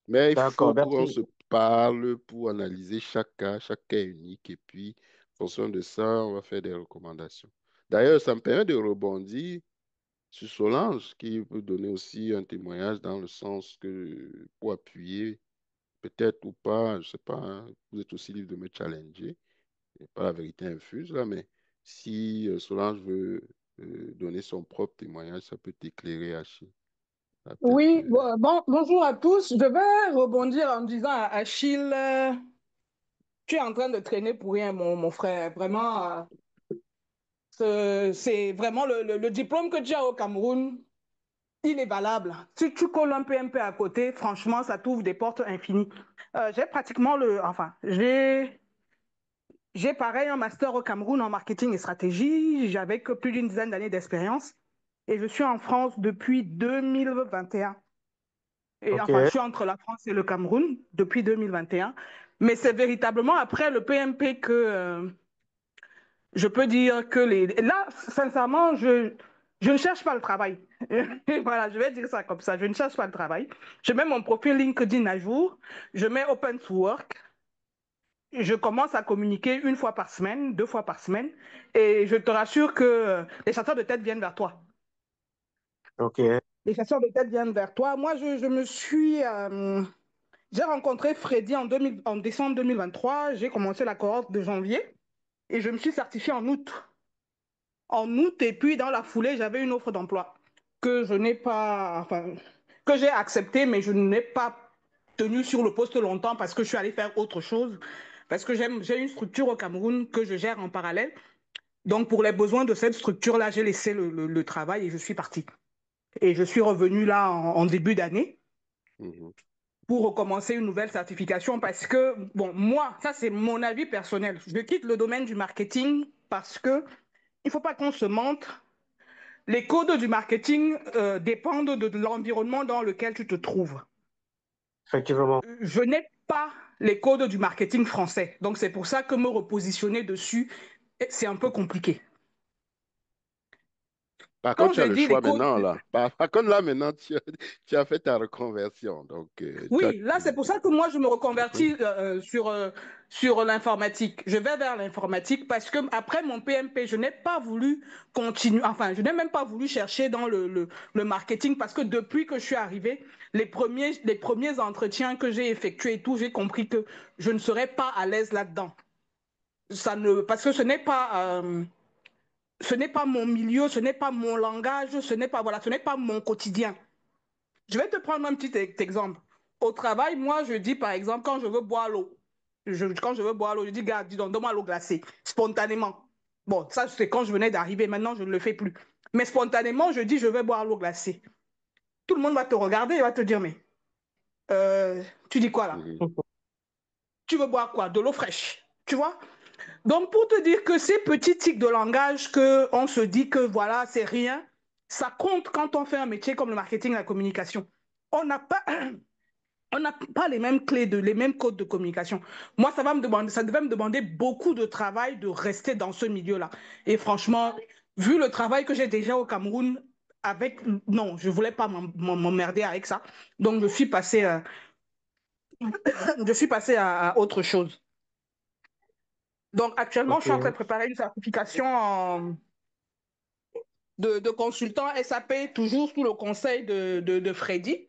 A: Mais il faut
F: d'accord,
A: qu'on
F: merci.
A: se parle pour analyser chaque cas est unique. Et puis, en fonction de ça, on va faire des recommandations. D'ailleurs, ça me permet de rebondir sur Solange, qui peut donner aussi un témoignage dans le sens que, pour appuyer, peut-être ou pas, je ne sais pas, hein, vous êtes aussi libre de me challenger. Il n'y a pas la vérité infuse, là, mais si Solange veut donner son propre témoignage, ça peut t'éclairer, Achille. Ah, peut-être.
G: Oui, bonjour à tous. Je vais rebondir en disant à Achille, tu es en train de traîner pour rien, mon frère. Vraiment, c'est vraiment le diplôme que tu as au Cameroun, il est valable. Si tu colles un PMP à côté, franchement, ça t'ouvre des portes infinies. J'ai pratiquement j'ai pareil un master au Cameroun en marketing et stratégie. J'avais que plus d'une dizaine d'années d'expérience et je suis en France depuis 2021. Et
F: Ok,
G: enfin, je suis entre la France et le Cameroun depuis 2021. Mais c'est véritablement après le PMP que je peux dire que là, sincèrement, je ne cherche pas le travail. Voilà, je vais dire ça comme ça. Je ne cherche pas le travail. Je mets mon profil LinkedIn à jour. Je mets Open to Work. je commence à communiquer 1 fois par semaine, 2 fois par semaine, et je te rassure que les chasseurs de tête viennent vers toi.
F: Ok.
G: Les chasseurs de tête viennent vers toi. Moi, j'ai rencontré Freddy en décembre 2023. J'ai commencé la cohorte de janvier et je me suis certifiée en août. En août, et puis dans la foulée, j'avais une offre d'emploi que je n'ai pas, enfin, que j'ai acceptée, mais je n'ai pas tenu sur le poste longtemps parce que je suis allée faire autre chose. Parce que j'ai une structure au Cameroun que je gère en parallèle. Donc, pour les besoins de cette structure-là, j'ai laissé le travail et je suis partie. Et je suis revenue là en début d'année
A: Mhm.
G: pour recommencer une nouvelle certification parce que, bon, moi, ça c'est mon avis personnel. Je quitte le domaine du marketing parce que il ne faut pas qu'on se mente. Les codes du marketing dépendent de l'environnement dans lequel tu te trouves.
F: Effectivement.
G: Je n'ai pas les codes du marketing français. Donc, c'est pour ça que me repositionner dessus, c'est un peu compliqué.
A: Par contre,
G: Quand
A: tu as
G: je
A: le
G: dis les
A: choix
G: codes,
A: maintenant, là. Par contre, là, maintenant, tu as fait ta reconversion. Donc,
G: oui, là, c'est pour ça que moi, je me
A: Mhm.
G: reconvertis sur l'informatique. Je vais vers l'informatique parce que après mon PMP, je n'ai pas voulu continuer, enfin, je n'ai même pas voulu chercher dans le marketing parce que depuis que je suis arrivée, les premiers entretiens que j'ai effectués et tout, j'ai compris que je ne serais pas à l'aise là-dedans. Parce que ce n'est pas mon milieu, ce n'est pas mon langage, voilà, ce n'est pas mon quotidien. Je vais te prendre un petit exemple. Au travail, moi, je dis, par exemple, quand je veux boire l'eau, quand je veux boire l'eau, je dis, gars, dis donc, donne-moi l'eau glacée, spontanément. Bon, ça, c'est quand je venais d'arriver. Maintenant, je ne le fais plus. Mais spontanément, je dis, je vais boire l'eau glacée. Tout le monde va te regarder et va te dire, mais tu dis quoi là?
A: Mhm.
G: Tu veux boire quoi? De l'eau fraîche. Tu vois? Donc, pour te dire que ces petits tics de langage qu'on se dit que voilà, c'est rien, ça compte quand on fait un métier comme le marketing et la communication. On n'a pas on n'a pas les mêmes clés, les mêmes codes de communication. Moi, ça devait me demander beaucoup de travail de rester dans ce milieu-là. Et franchement, vu le travail que j'ai déjà au Cameroun, non, je ne voulais pas m'emmerder avec ça. Donc, je suis passée à autre chose. Donc, actuellement, je suis en train
F: Ok.
G: de préparer une certification de consultant SAP, toujours sous le conseil de Freddy.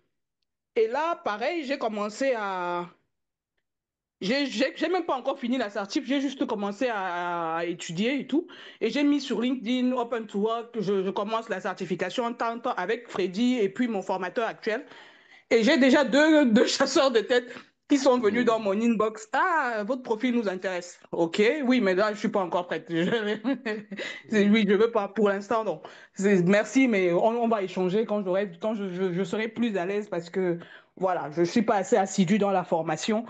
G: Et là, pareil, j'ai commencé à j'ai même pas encore fini la certif, j'ai juste commencé à étudier et tout. Et j'ai mis sur LinkedIn, Open to Work, je commence la certification en tant avec Freddy et puis mon formateur actuel. Et j'ai déjà deux chasseurs de tête qui sont venus dans
A: Mhm.
G: mon inbox. Ah, votre profil nous intéresse. OK, oui, mais là, je suis pas encore prête. Oui, je veux pas pour l'instant, non. Merci, mais on va échanger quand je serai plus à l'aise parce que, voilà, je suis pas assez assidue dans la formation.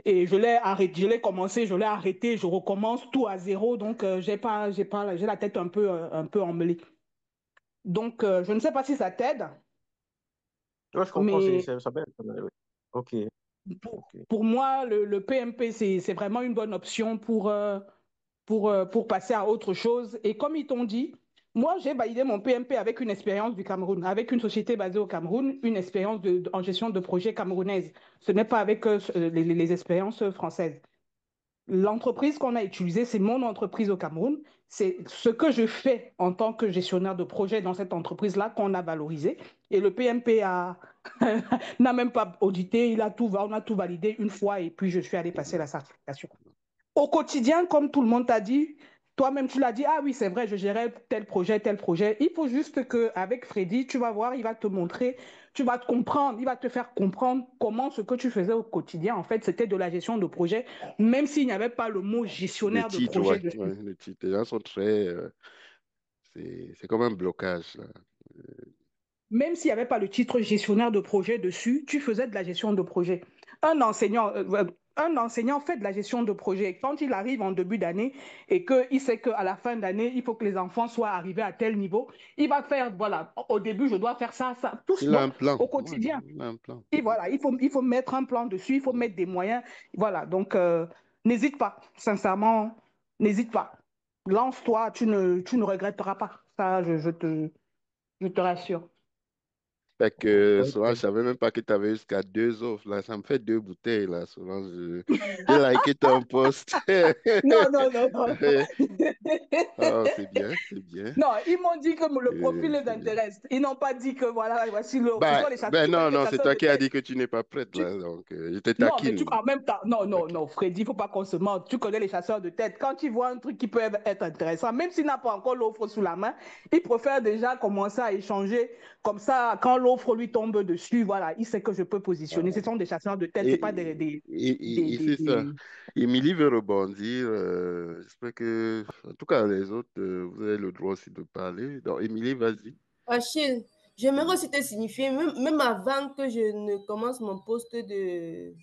G: Et je l'ai arrêté, je l'ai commencé, je l'ai arrêté, je recommence tout à zéro, donc j'ai la tête un peu emmêlée. Donc, je ne sais pas si ça t'aide,
F: Ouais, je comprends,
G: mais
F: ça peut être pas mal, oui. Ok, ok.
G: pour moi, le PMP, c'est vraiment une bonne option pour passer à autre chose. Et comme ils t'ont dit, moi, j'ai validé mon PMP avec une expérience du Cameroun, avec une société basée au Cameroun, une expérience en gestion de projet camerounaise. Ce n'est pas avec les expériences françaises. L'entreprise qu'on a utilisée, c'est mon entreprise au Cameroun. C'est ce que je fais en tant que gestionnaire de projet dans cette entreprise-là qu'on a valorisé. Et le PMP n'a même pas audité, on a tout validé une fois et puis je suis allé passer la certification. Au quotidien, comme tout le monde t'a dit, toi-même tu l'as dit, ah oui, c'est vrai, je gérais tel projet, tel projet. Il faut juste qu'avec Freddy, tu vas voir, il va te montrer, tu vas te comprendre, il va te faire comprendre comment ce que tu faisais au quotidien, en fait, c'était de la gestion de projet, même s'il n'y avait pas le mot
A: Les
G: gestionnaire de
A: titres,
G: projet
A: ouais,
G: dessus.
A: ouais, les titres, les gens sont très. C'est comme un blocage, là.
G: Même s'il n'y avait pas le titre gestionnaire de projet dessus, tu faisais de la gestion de projet. Un enseignant, euh, un enseignant fait de la gestion de projet. Quand il arrive en début d'année et qu'il sait qu'à la fin d'année, il faut que les enfants soient arrivés à tel niveau, il va faire, voilà, au début, je dois faire ça, ça, tout
A: Il a
G: donc
A: un plan.
G: au
A: Ouais,
G: quotidien.
A: il a un plan.
G: Et voilà, il faut mettre un plan dessus, il faut mettre des moyens. Voilà, donc n'hésite pas, sincèrement, n'hésite pas. Lance-toi, tu ne regretteras pas. Ça, je te rassure.
A: Fait que
F: Ok.
A: souvent, je savais même pas que tu avais jusqu'à 2 offres. Là, ça me fait 2 bouteilles. Là, souvent, j'ai liké ton post.
G: Non, non, non, non.
A: Oh, c'est bien, c'est bien.
G: Non, ils m'ont dit que le profil les
A: C'est bien.
G: intéresse. Ils n'ont pas dit que voilà, voici l'offre. Ce
A: Ben,
G: sont les chasseurs.
A: ben
G: Tu
A: non,
G: connais les
A: non, c'est
G: chasseurs
A: toi
G: de
A: qui as
G: tête.
A: dit que tu n'es pas prête,
G: Tu-
A: là. Donc, je te
G: Non, mais
A: taquine.
G: en même temps, non,
A: Je te
G: non,
A: taquine.
G: non, Freddy, il ne faut pas qu'on se mente. Tu connais les chasseurs de tête. Quand ils voient un truc qui peut être intéressant, même s'il n'a pas encore l'offre sous la main, ils préfèrent déjà commencer à échanger. Comme ça, quand l'offre lui tombe dessus, voilà, il sait que je peux positionner. Ce sont des chasseurs de tête, ce
A: Et,
G: n'est pas
A: et c'est ça. Émilie veut rebondir. J'espère que, en tout cas, les autres, vous avez le droit aussi de parler. Donc, Émilie, vas-y.
E: Achille, j'aimerais
A: Mm.
E: aussi te signifier, même avant que je ne commence mon poste de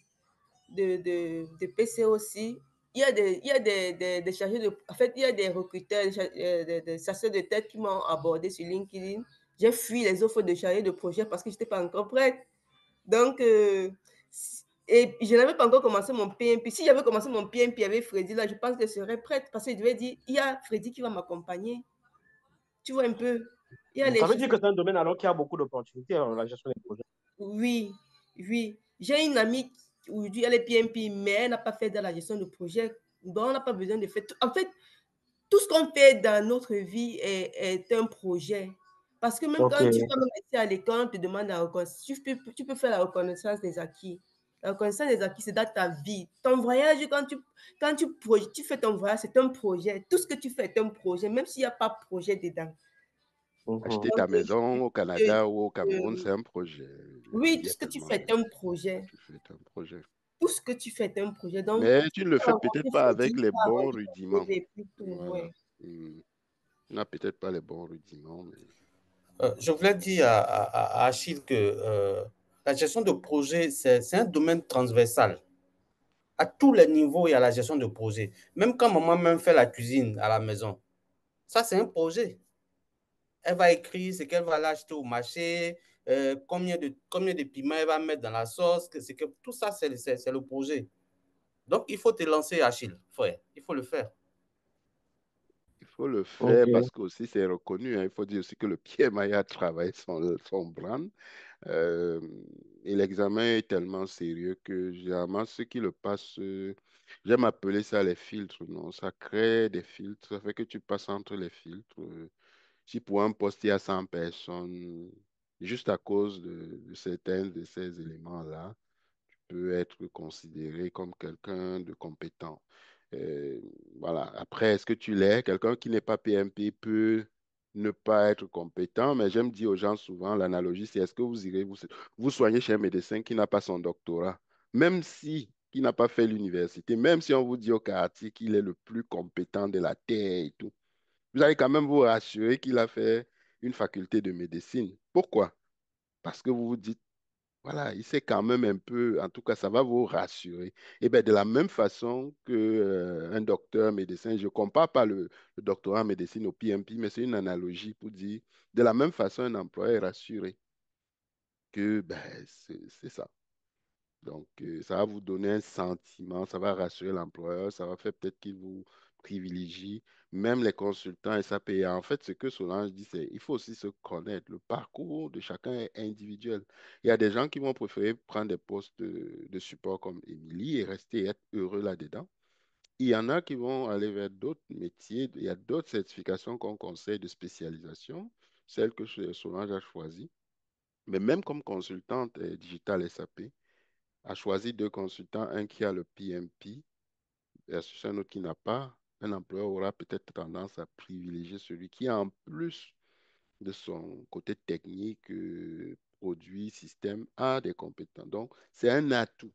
E: PC aussi, des chargés de... En fait, il y a des recruteurs, des chasseurs de tête qui m'ont abordé sur LinkedIn. J'ai fui les offres de chargés de projet parce que je n'étais pas encore prête. Donc, et je n'avais pas encore commencé mon PMP. Si j'avais commencé mon PMP avec Freddy, là, je pense que je serais prête parce que je devais dire, il y a Freddy qui va m'accompagner. Tu vois un peu. Il y a les
F: Ça veut dire que
E: chasseurs.
F: c'est un domaine alors qu'il y a beaucoup d'opportunités dans la gestion des projets.
E: Oui, oui. J'ai une amie qui aujourd'hui elle est PMP, mais elle n'a pas fait dans la gestion de projet. Donc, on n'a pas besoin de faire. En fait, tout ce qu'on fait dans notre vie est un projet. Parce que même
F: Ok.
E: quand tu vas même rester à l'école, on te demande la reconnaissance. Tu peux faire la reconnaissance des acquis. La reconnaissance des acquis, c'est dans ta vie. Ton voyage, tu fais ton voyage, c'est un projet. Tout ce que tu fais est un projet, même s'il n'y a pas de projet dedans.
A: Acheter
E: Donc,
A: ta maison au
E: je-
A: Canada ou au Cameroun,
E: je-
A: c'est un projet.
E: oui,
A: Il y
E: tout
A: a
E: ce que tu
A: tellement
E: fais est
A: de...
E: un projet.
A: Tu fais un projet.
E: Tout ce que tu fais est un projet. Donc,
A: Mais tu ne le
E: tu as
A: fais peut-être
E: rencontré
A: pas avec
E: Freddy,
A: les
E: tu as
A: bons
E: rencontré
A: rudiments.
E: projet plutôt,
A: Voilà.
E: ouais.
A: Tu n'as peut-être pas les bons rudiments, mais...
D: Je voulais dire à Achille que la gestion de projet, c'est un domaine transversal. À tous les niveaux, il y a la gestion de projet. Même quand maman même fait la cuisine à la maison, ça, c'est un projet. Elle va écrire ce qu'elle va l'acheter au marché, combien de piments elle va mettre dans la sauce, tout ça, c'est le projet. Donc, il faut te lancer, Achille, frère. Il faut le faire.
A: Il faut le
F: Ok.
A: faire parce que aussi c'est reconnu, hein. Il faut dire aussi que le Pierre Maya travaille son brand. Euh, et l'examen est tellement sérieux que généralement ceux qui le passent, j'aime appeler ça les filtres, non? Ça crée des filtres, ça fait que tu passes entre les filtres. Si pour un poste il y a 100 personnes, juste à cause de certains de ces éléments-là, peut être considéré comme quelqu'un de compétent. Euh, voilà. Après, est-ce que tu l'es? Quelqu'un qui n'est pas PMP peut ne pas être compétent, mais j'aime dire aux gens souvent, l'analogie, c'est est-ce que vous irez vous soigner chez un médecin qui n'a pas son doctorat, même si qui n'a pas fait l'université, même si on vous dit au quartier qu'il est le plus compétent de la Terre et tout, vous allez quand même vous rassurer qu'il a fait une faculté de médecine. Pourquoi? Parce que vous vous dites, voilà, il sait quand même un peu, en tout cas, ça va vous rassurer. Et bien, de la même façon que, un docteur médecin, je ne compare pas le doctorat en médecine au PMP, mais c'est une analogie pour dire, de la même façon, un employé est rassuré que ben, c'est ça. Donc, ça va vous donner un sentiment, ça va rassurer l'employeur, ça va faire peut-être qu'il vous privilégie, même les consultants SAP. Et en fait, ce que Solange dit, c'est il faut aussi se connaître. Le parcours de chacun est individuel. Il y a des gens qui vont préférer prendre des postes de support comme Émilie et rester et être heureux là-dedans. Il y en a qui vont aller vers d'autres métiers. Il y a d'autres certifications qu'on conseille de spécialisation, celle que Solange a choisie. Mais même comme consultante digitale SAP, a choisi 2 consultants, un qui a le PMP versus un autre qui n'a pas, un employeur aura peut-être tendance à privilégier celui qui, en plus de son côté technique, produit, système, a des compétences. Donc, c'est un atout.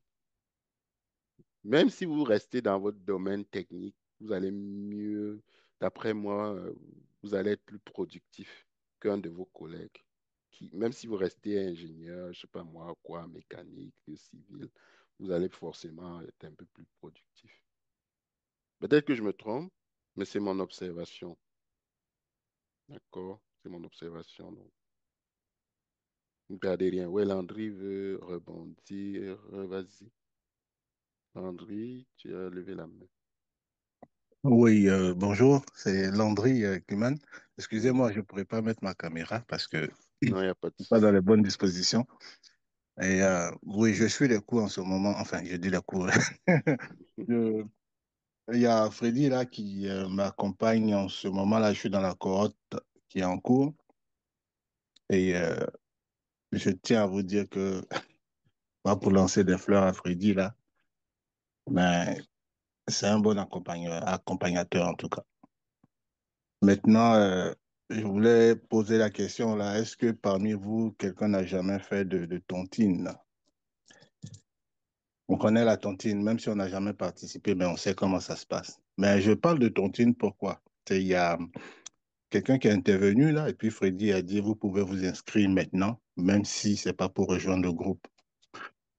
A: Même si vous restez dans votre domaine technique, vous allez mieux, d'après moi, vous allez être plus productif qu'un de vos collègues. Même si vous restez ingénieur, je ne sais pas moi, quoi, mécanique, civil, vous allez forcément être un peu plus productif. Peut-être que je me trompe, mais c'est mon observation. D'accord? C'est mon observation. Donc, ne perdez rien. Ouais, Landry veut rebondir. Vas-y. Landry, tu as levé la main.
H: Oui, bonjour, c'est Landry Kuman.
A: Oui.
H: Excusez-moi, je ne pourrais pas mettre ma caméra parce que
A: Non, il n'y a pas de
H: pas dans
A: souci.
H: les bonnes dispositions. Et oui, je suis les cours en ce moment. Enfin, je dis les cours. Je- Il y a Freddy là qui m'accompagne en ce moment. Là, je suis dans la cohorte qui est en cours. Et je tiens à vous dire que, pas pour lancer des fleurs à Freddy là, mais c'est un bon accompagnateur en tout cas. Maintenant, je voulais poser la question là, est-ce que parmi vous, quelqu'un n'a jamais fait de tontine là? On connaît la tontine, même si on n'a jamais participé, mais on sait comment ça se passe. Mais je parle de tontine, pourquoi? Il y a quelqu'un qui est intervenu là, et puis Freddy a dit, vous pouvez vous inscrire maintenant, même si c'est pas pour rejoindre le groupe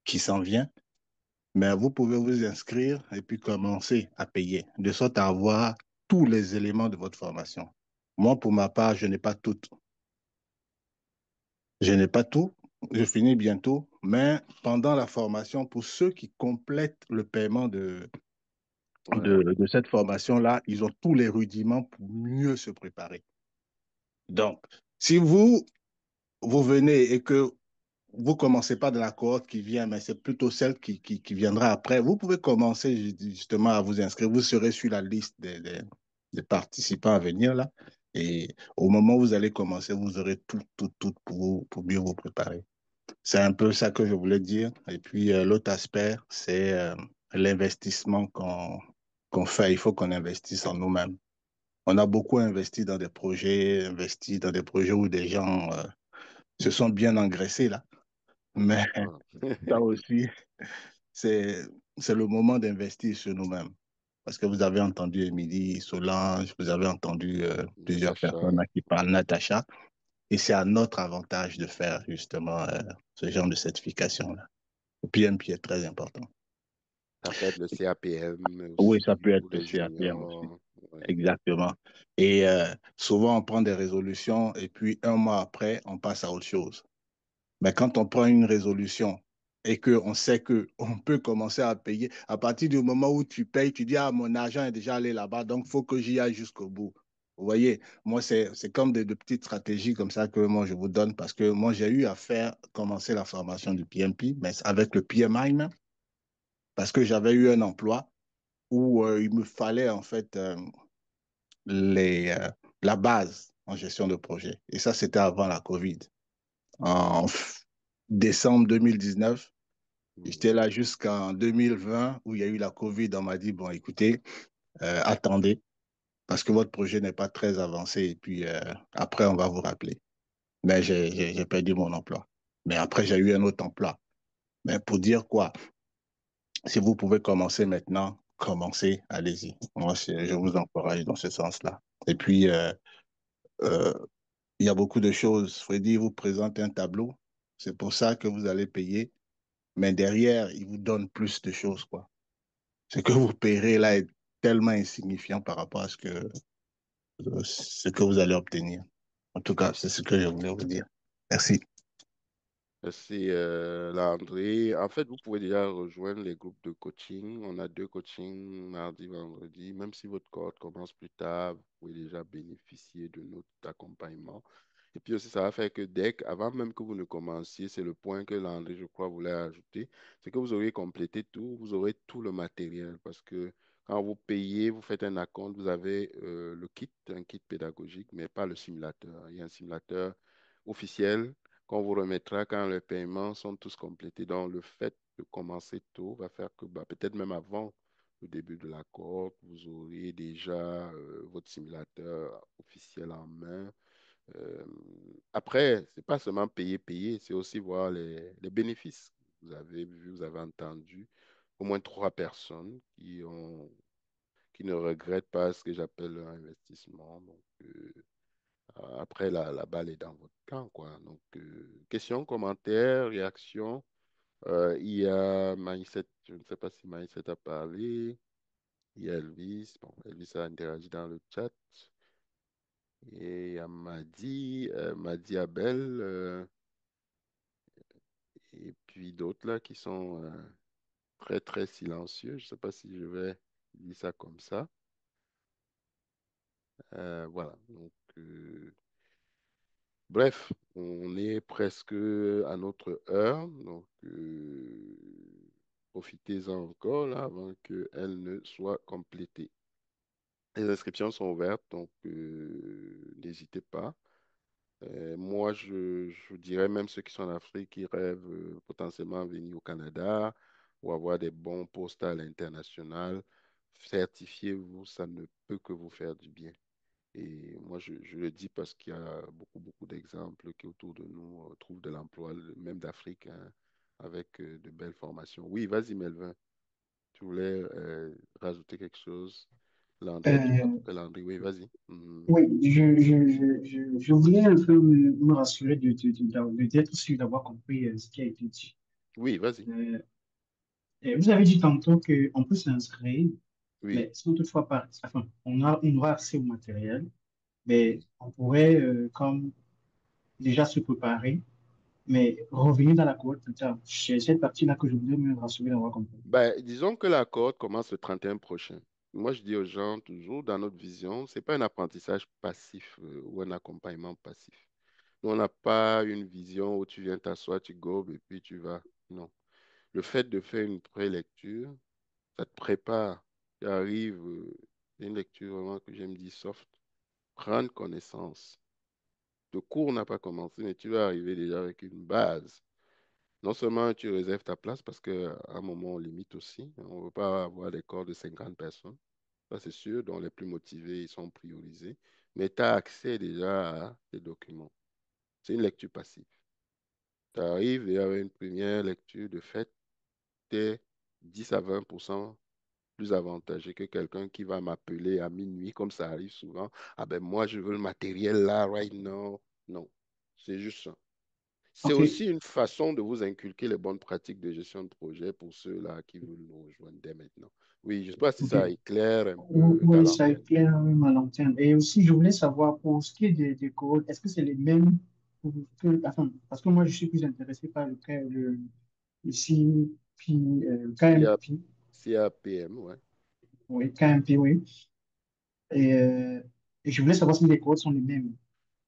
H: qui s'en vient, mais vous pouvez vous inscrire et puis commencer à payer, de sorte à avoir tous les éléments de votre formation. Moi, pour ma part, je n'ai pas tout. Je n'ai pas tout. Je finis bientôt, mais pendant la formation, pour ceux qui complètent le paiement
A: Ouais.
H: de cette formation-là, ils ont tous les rudiments pour mieux se préparer. Donc, si vous venez et que vous commencez pas de la cohorte qui vient, mais c'est plutôt celle qui viendra après, vous pouvez commencer justement à vous inscrire. Vous serez sur la liste des participants à venir là. Et au moment où vous allez commencer, vous aurez tout pour mieux vous préparer. C'est un peu ça que je voulais dire. Et puis, l'autre aspect, c'est l'investissement qu'on fait. Il faut qu'on investisse en nous-mêmes. On a beaucoup investi dans des projets, investi dans des projets où des gens se sont bien engraissés là. Mais
A: D'accord.
H: ça aussi, c'est, c'est le moment d'investir sur nous-mêmes. Parce que vous avez entendu Émilie, Solange, vous avez entendu plusieurs
A: Natacha.
H: personnes là qui parlent, Natacha. Et c'est à notre avantage de faire justement ce genre de certification-là. Le PMP est très important.
A: Ça peut être le CAPM
H: Oui, ça
A: aussi
H: peut être
A: pour
H: le
A: les
H: CAPM aussi.
A: juniors. Ouais.
H: Exactement. Et souvent, on prend des résolutions et puis un mois après, on passe à autre chose. Mais quand on prend une résolution et qu'on sait qu'on peut commencer à payer, à partir du moment où tu payes, tu dis, ah, mon argent est déjà allé là-bas, donc il faut que j'y aille jusqu'au bout. Vous voyez, moi, c'est comme de petites stratégies comme ça que moi, je vous donne parce que moi, j'ai eu à faire commencer la formation du PMP, mais avec le PMI même, parce que j'avais eu un emploi où il me fallait en fait les, la base en gestion de projet. Et ça, c'était avant la COVID. En décembre 2019, j'étais
A: Mhm.
H: là jusqu'en 2020 où il y a eu la COVID. On m'a dit, bon, écoutez, attendez, parce que votre projet n'est pas très avancé et puis après, on va vous rappeler. Mais j'ai perdu mon emploi. Mais après, j'ai eu un autre emploi. Mais pour dire quoi, si vous pouvez commencer maintenant, commencez, allez-y. Moi, je vous encourage dans ce sens-là. Et puis, euh, il y a beaucoup de choses. Freddy vous présente un tableau. C'est pour ça que vous allez payer. Mais derrière, il vous donne plus de choses, quoi. Ce que vous paierez là est tellement insignifiant par rapport à ce que vous allez obtenir. En tout cas, c'est ce que je voulais vous dire. Merci.
A: Merci, Landry. En fait, vous pouvez déjà rejoindre les groupes de coaching. On a deux coachings mardi, vendredi. Même si votre cohorte commence plus tard, vous pouvez déjà bénéficier de notre accompagnement. Et puis aussi, ça va faire que avant même que vous ne commenciez, c'est le point que Landry, je crois, voulait ajouter, c'est que vous aurez complété tout, vous aurez tout le matériel. Parce que quand vous payez, vous faites un acompte, vous avez le kit, un kit pédagogique, mais pas le simulateur. Il y a un simulateur officiel qu'on vous remettra quand les paiements sont tous complétés. Donc, le fait de commencer tôt va faire que peut-être même avant le début de la cohorte, vous aurez déjà votre simulateur officiel en main. Euh, Après, c'est pas seulement payer, c'est aussi voir les bénéfices. Vous avez vu, vous avez entendu au moins trois personnes qui ne regrettent pas ce que j'appelle leur investissement. Donc, après, la balle est dans votre camp, quoi. Donc, questions, commentaires, réactions. Il y a Mindset, je ne sais pas si Mindset a parlé. Il y a Elvis. Bon, Elvis a interagi dans le chat. Et il y a Madi Abel, et puis d'autres là qui sont très, très silencieux. Je ne sais pas si je vais dire ça comme ça. Voilà. Donc, Bref, on est presque à notre heure, donc profitez-en encore là avant qu'elle ne soit complétée. Les inscriptions sont ouvertes, donc n'hésitez pas. Moi, je dirais même ceux qui sont en Afrique, qui rêvent potentiellement venir au Canada ou avoir des bons postes à l'international, certifiez-vous, ça ne peut que vous faire du bien. Et moi, je le dis parce qu'il y a beaucoup, beaucoup d'exemples qui autour de nous trouvent de l'emploi, même d'Afrique, hein, avec de belles formations. Oui, vas-y, Melvin, tu voulais rajouter quelque chose? Landry, tu vois
I: Euh,
A: que Landry, oui, vas-y. Mhm.
I: oui, je voulais un peu me rassurer d'être sûr d'avoir compris ce qui a été dit.
A: Oui, vas-y.
I: Euh, et vous avez dit tantôt qu'on peut s'inscrire,
A: Oui,
I: mais sans toutefois pas, enfin, on aura accès au matériel, mais
A: oui.
I: on pourrait comme déjà se préparer, mais revenir dans la cohorte plus tard. C'est cette partie-là que je voulais me rassurer d'avoir compris.
A: Ben, disons que la cohorte commence le 31 prochain. Moi, je dis aux gens toujours, dans notre vision, c'est pas un apprentissage passif ou un accompagnement passif. Nous, on n'a pas une vision où tu viens t'asseoir, tu gobes et puis tu vas. Non. Le fait de faire une prélecture, ça te prépare. Tu arrives, c'est une lecture vraiment que j'aime dire soft, prendre connaissance. Le cours n'a pas commencé, mais tu vas arriver déjà avec une base. Non seulement tu réserves ta place parce qu'à un moment, on limite aussi. On ne veut pas avoir des corps de 50 personnes. Ça, c'est sûr. Donc, les plus motivés, ils sont priorisés. Mais tu as accès déjà à des documents. C'est une lecture passive. Tu arrives et avec une première lecture de fait, tu es 10 à 20% plus avantageux que quelqu'un qui va m'appeler à minuit, comme ça arrive souvent. Ah ben moi, je veux le matériel là, right now. Non, c'est juste ça. C'est
I: OK.
A: aussi une façon de vous inculquer les bonnes pratiques de gestion de projet pour ceux-là qui veulent nous rejoindre dès maintenant. Oui, je ne sais pas si
I: OK.
A: ça éclaire un peu dans
I: Oui, ça
A: l'antenne.
I: éclaire ma lanterne. Et aussi, je voulais savoir, pour ce qui est des codes, est-ce que c'est les mêmes enfin, parce que moi, je suis plus intéressé par le CP,
A: CA
I: KMP,
A: CAPM, ouais.
I: oui, KMP, oui. Et, et je voulais savoir si les codes sont les mêmes.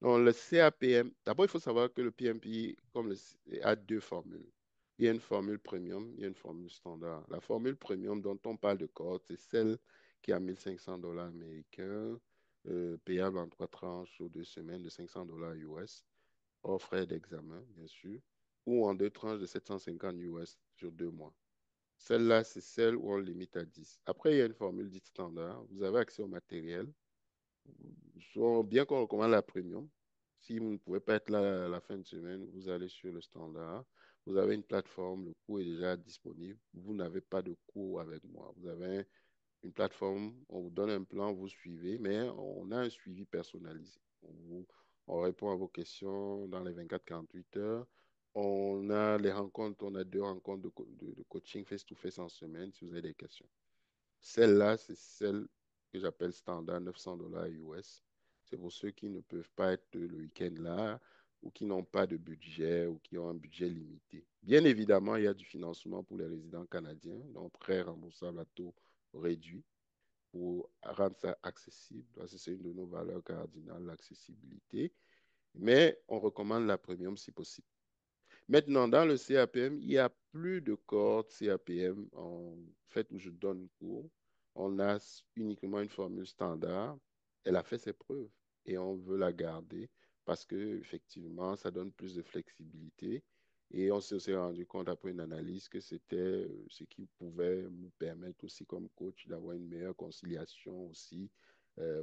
A: Donc, le CAPM, d'abord, il faut savoir que le PMP, comme a deux formules. Il y a une formule premium, il y a une formule standard. La formule premium dont on parle de code, c'est celle qui a 1500 $ américains, payable en trois tranches ou 2 semaines de 500 $ US, hors frais d'examen, bien sûr, ou en deux tranches de 750 US sur 2 mois. Celle-là, c'est celle où on limite à 10. Après, il y a une formule dite standard. Vous avez accès au matériel. Bien qu'on recommande la premium, si vous ne pouvez pas être là à la fin de semaine, vous allez sur le standard. Vous avez une plateforme, le cours est déjà disponible. Vous n'avez pas de cours avec moi. Vous avez une plateforme, on vous donne un plan, vous suivez, mais on a un suivi personnalisé. On répond à vos questions dans les 24-48 heures. On a les rencontres, on a 2 rencontres de coaching face-to-face en semaine si vous avez des questions. Celle-là, c'est celle que j'appelle standard 900 $ US. C'est pour ceux qui ne peuvent pas être le week-end là ou qui n'ont pas de budget ou qui ont un budget limité. Bien évidemment, il y a du financement pour les résidents canadiens, donc prêt remboursable à taux réduit pour rendre ça accessible. C'est une de nos valeurs cardinales, l'accessibilité. Mais on recommande la premium si possible. Maintenant, dans le CAPM, il n'y a plus de corde CAPM en fait où je donne cours. On a uniquement une formule standard. Elle a fait ses preuves et on veut la garder parce que effectivement, ça donne plus de flexibilité. Et on s'est aussi rendu compte après une analyse que c'était ce qui pouvait nous permettre aussi comme coach d'avoir une meilleure conciliation aussi.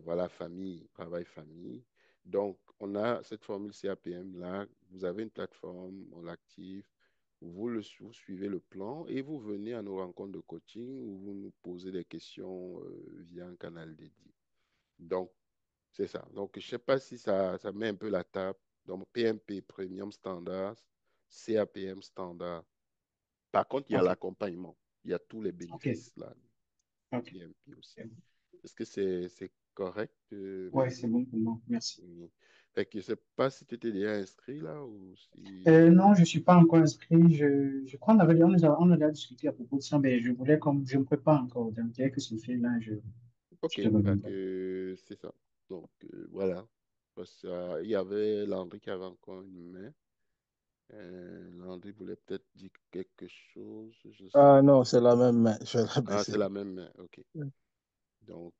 A: Voilà, famille, travail, famille. Donc, on a cette formule CAPM-là. Vous avez une plateforme, on l'active. Vous suivez le plan et vous venez à nos rencontres de coaching où vous nous posez des questions via un canal dédié. Donc, c'est ça. Donc, je ne sais pas si ça met un peu la table. Donc, PMP Premium Standard, CAPM Standard. Par contre, il y a
I: OK.
A: l'accompagnement. Il y a tous les
I: OK.
A: bénéfices là, du
I: OK.
A: PMP aussi. Est-ce que c'est correct,
I: Ouais, c'est
A: Melvin?
I: bon pour moi. Merci.
A: Oui. Fait que je sais pas si tu étais déjà inscrit là ou si.
I: Non, je ne suis pas encore inscrit. Je crois on a déjà discuté à propos de ça, mais je voulais, comme je ne me prépare encore, donc dès que c'est fait, là, je
A: Ok,
I: te
A: fait
I: reviendrai.
A: que c'est ça. Donc voilà. Parce qu'il y avait Landry qui avait encore une main. Landry voulait peut-être dire quelque chose. Je sais.
H: Ah non, c'est la même main. Je vais la
A: Ah, c'est
H: baisser.
A: la même main. OK. Donc,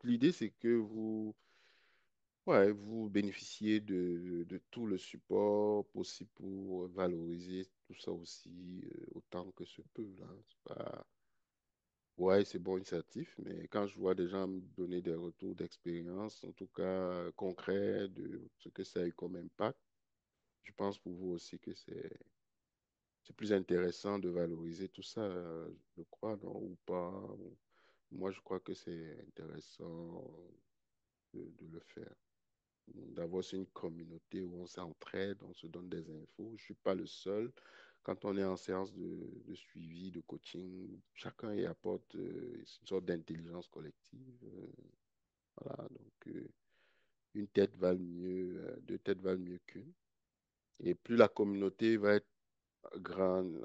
A: l'idée, c'est que vous bénéficiez de tout le support possible pour valoriser tout ça aussi autant que se peut, là. C'est pas... Ouais, c'est bon initiatif, mais quand je vois des gens me donner des retours d'expérience, en tout cas concrets, de ce que ça a eu comme impact, je pense pour vous aussi que c'est plus intéressant de valoriser tout ça, je crois, non, ou pas. Moi, je crois que c'est intéressant de le faire, d'avoir aussi une communauté où on s'entraide, on se donne des infos. Je ne suis pas le seul. Quand on est en séance de suivi, de coaching, chacun y apporte une sorte d'intelligence collective. Voilà, donc une tête valent mieux, deux têtes valent mieux qu'une. Et plus la communauté va être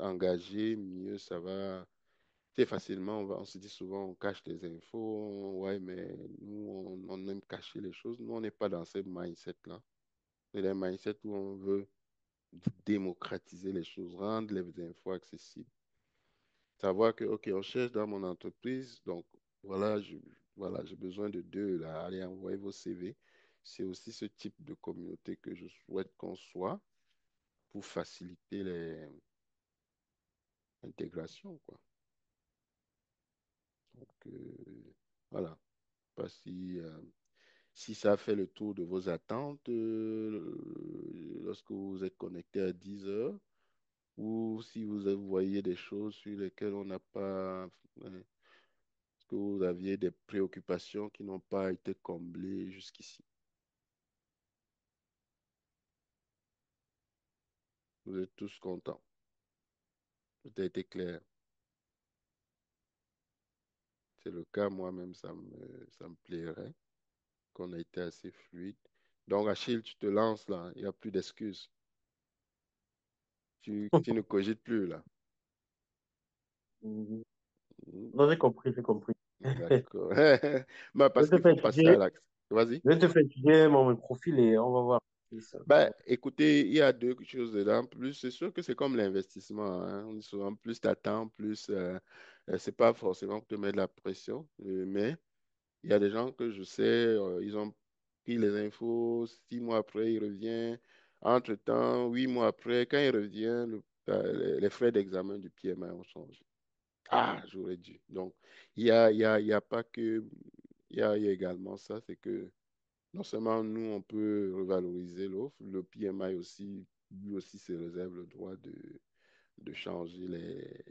A: engagée, mieux ça va. C'est facilement, on se dit souvent, on cache les infos. Ouais, mais nous, on aime cacher les choses. Nous, on n'est pas dans ce mindset-là. C'est un mindset où on veut démocratiser les choses, rendre les infos accessibles. Savoir que, OK, on cherche dans mon entreprise, donc voilà, j'ai besoin de deux, là, allez, envoyez vos CV. C'est aussi ce type de communauté que je souhaite qu'on soit pour faciliter l'intégration, quoi. Donc, voilà. Pas si ça fait le tour de vos attentes lorsque vous êtes connecté à 10 heures, ou si vous voyez des choses sur lesquelles on n'a pas, que vous aviez des préoccupations qui n'ont pas été comblées jusqu'ici. Vous êtes tous contents. Tout a été clair. C'est le cas, moi-même, ça me plairait qu'on ait été assez fluide. Donc, Achille, tu te lances là, il n'y a plus d'excuses. Tu ne cogites plus là.
F: Mhm.
A: Mhm.
F: Non, j'ai compris, j'ai compris.
A: D'accord. Bah,
F: Je
A: parce
F: te
A: qu'il
F: fais
A: faut passer
F: étudier,
A: à l'action. Vas-y.
F: je te fais étudier mon profil et on va voir si ça
A: Ben,
F: va.
A: écoutez, il y a deux choses dedans. Plus, c'est sûr que c'est comme l'investissement, hein. On dit souvent, plus tu attends, plus c'est pas forcément pour te mettre de la pression. Mais il y a des gens que je sais, ils ont pris les infos, 6 mois après, il revient. Entre-temps, 8 mois après, quand il revient, les frais d'examen du PMI ont changé. Ah, j'aurais dû. Donc, il y a pas que. Il y a également ça, c'est que non seulement nous, on peut revaloriser l'offre, le PMI aussi, lui aussi se réserve le droit de changer